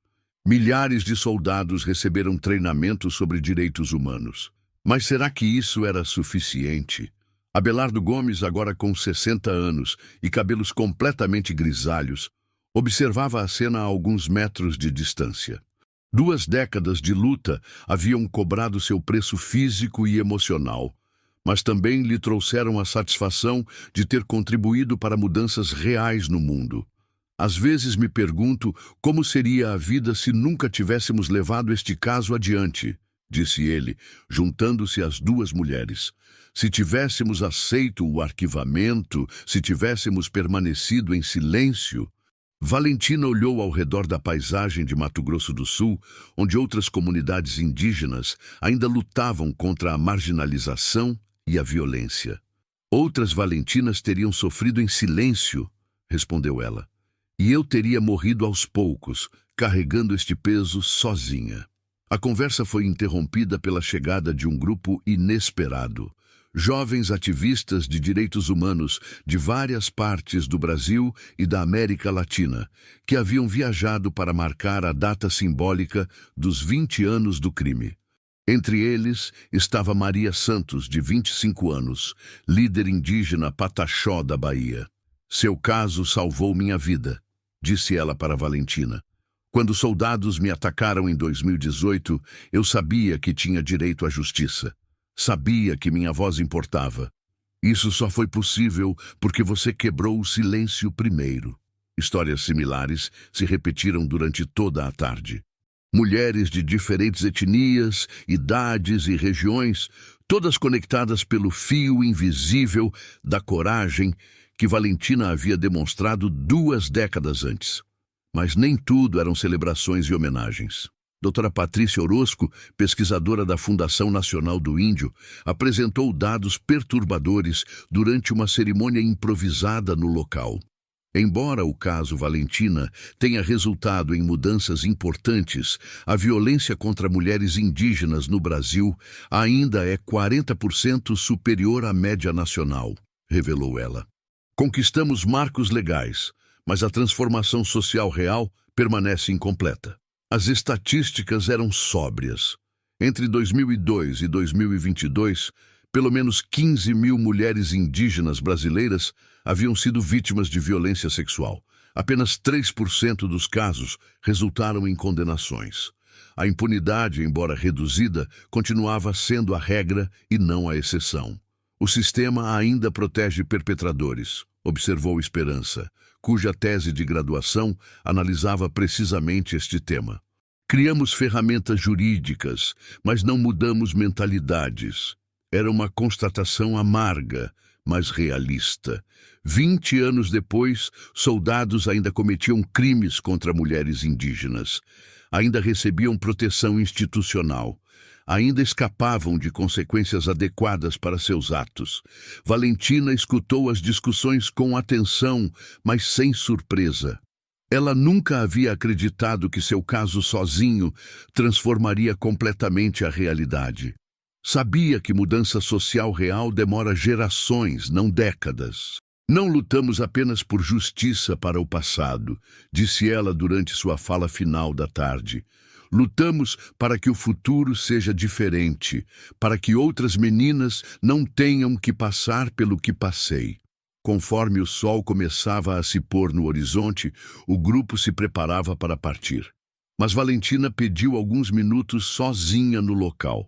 Milhares de soldados receberam treinamento sobre direitos humanos. Mas será que isso era suficiente? Abelardo Gomes, agora com 60 anos e cabelos completamente grisalhos, observava a cena a alguns metros de distância. 2 décadas de luta haviam cobrado seu preço físico e emocional, mas também lhe trouxeram a satisfação de ter contribuído para mudanças reais no mundo. Às vezes me pergunto como seria a vida se nunca tivéssemos levado este caso adiante, disse ele, juntando-se às 2 mulheres. Se tivéssemos aceito o arquivamento, se tivéssemos permanecido em silêncio. Valentina olhou ao redor da paisagem de Mato Grosso do Sul, onde outras comunidades indígenas ainda lutavam contra a marginalização e a violência. Outras Valentinas teriam sofrido em silêncio, respondeu ela. E eu teria morrido aos poucos, carregando este peso sozinha. A conversa foi interrompida pela chegada de um grupo inesperado. Jovens ativistas de direitos humanos de várias partes do Brasil e da América Latina, que haviam viajado para marcar a data simbólica dos 20 anos do crime. Entre eles estava Maria Santos, de 25 anos, líder indígena Pataxó da Bahia. Seu caso salvou minha vida, disse ela para Valentina. Quando soldados me atacaram em 2018, eu sabia que tinha direito à justiça. Sabia que minha voz importava. Isso só foi possível porque você quebrou o silêncio primeiro. Histórias similares se repetiram durante toda a tarde. Mulheres de diferentes etnias, idades e regiões, todas conectadas pelo fio invisível da coragem que Valentina havia demonstrado 2 décadas antes. Mas nem tudo eram celebrações e homenagens. Doutora Patrícia Orozco, pesquisadora da Fundação Nacional do Índio, apresentou dados perturbadores durante uma cerimônia improvisada no local. Embora o caso Valentina tenha resultado em mudanças importantes, a violência contra mulheres indígenas no Brasil ainda é 40% superior à média nacional, revelou ela. Conquistamos marcos legais, mas a transformação social real permanece incompleta. As estatísticas eram sóbrias. Entre 2002 e 2022, pelo menos 15 mil mulheres indígenas brasileiras haviam sido vítimas de violência sexual. Apenas 3% dos casos resultaram em condenações. A impunidade, embora reduzida, continuava sendo a regra e não a exceção. O sistema ainda protege perpetradores, observou Esperança, cuja tese de graduação analisava precisamente este tema. Criamos ferramentas jurídicas, mas não mudamos mentalidades. Era uma constatação amarga, mas realista. 20 anos depois, soldados ainda cometiam crimes contra mulheres indígenas. Ainda recebiam proteção institucional. Ainda escapavam de consequências adequadas para seus atos. Valentina escutou as discussões com atenção, mas sem surpresa. Ela nunca havia acreditado que seu caso sozinho transformaria completamente a realidade. Sabia que mudança social real demora gerações, não décadas. Não lutamos apenas por justiça para o passado, disse ela durante sua fala final da tarde. Lutamos para que o futuro seja diferente, para que outras meninas não tenham que passar pelo que passei. Conforme o sol começava a se pôr no horizonte, o grupo se preparava para partir. Mas Valentina pediu alguns minutos sozinha no local.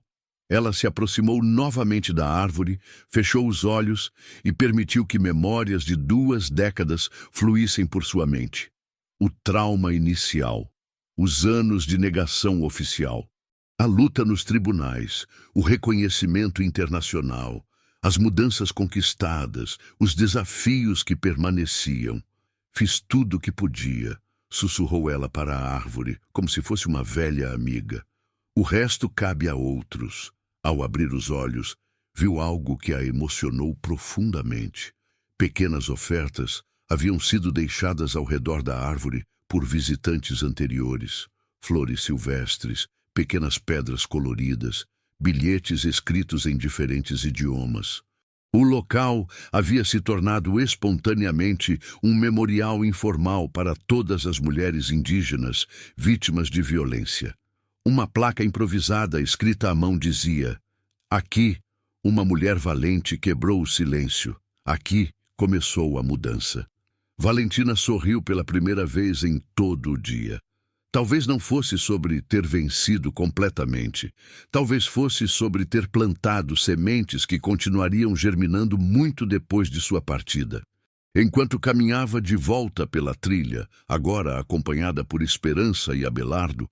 Ela se aproximou novamente da árvore, fechou os olhos e permitiu que memórias de 2 décadas fluíssem por sua mente. O trauma inicial, os anos de negação oficial, a luta nos tribunais, o reconhecimento internacional, as mudanças conquistadas, os desafios que permaneciam. Fiz tudo o que podia, sussurrou ela para a árvore, como se fosse uma velha amiga. O resto cabe a outros. Ao abrir os olhos, viu algo que a emocionou profundamente. Pequenas ofertas haviam sido deixadas ao redor da árvore por visitantes anteriores. Flores silvestres, pequenas pedras coloridas, bilhetes escritos em diferentes idiomas. O local havia se tornado espontaneamente um memorial informal para todas as mulheres indígenas vítimas de violência. Uma placa improvisada escrita à mão dizia: "Aqui, uma mulher valente quebrou o silêncio. Aqui começou a mudança." Valentina sorriu pela primeira vez em todo o dia. Talvez não fosse sobre ter vencido completamente. Talvez fosse sobre ter plantado sementes que continuariam germinando muito depois de sua partida. Enquanto caminhava de volta pela trilha, agora acompanhada por Esperança e Abelardo,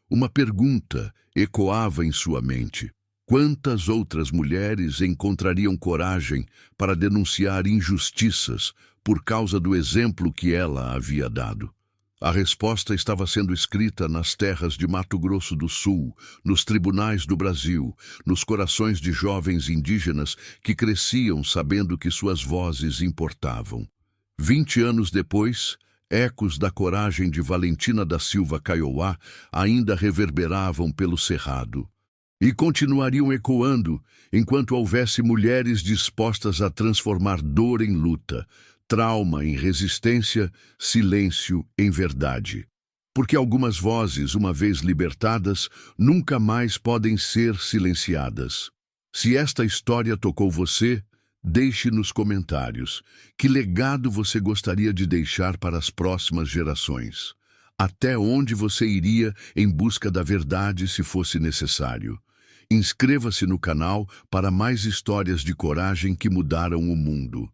uma pergunta ecoava em sua mente. Quantas outras mulheres encontrariam coragem para denunciar injustiças por causa do exemplo que ela havia dado? A resposta estava sendo escrita nas terras de Mato Grosso do Sul, nos tribunais do Brasil, nos corações de jovens indígenas que cresciam sabendo que suas vozes importavam. 20 anos depois, ecos da coragem de Valentina da Silva Kaiowá ainda reverberavam pelo cerrado. E continuariam ecoando enquanto houvesse mulheres dispostas a transformar dor em luta, trauma em resistência, silêncio em verdade. Porque algumas vozes, uma vez libertadas, nunca mais podem ser silenciadas. Se esta história tocou você, deixe nos comentários. Que legado você gostaria de deixar para as próximas gerações? Até onde você iria em busca da verdade se fosse necessário? Inscreva-se no canal para mais histórias de coragem que mudaram o mundo.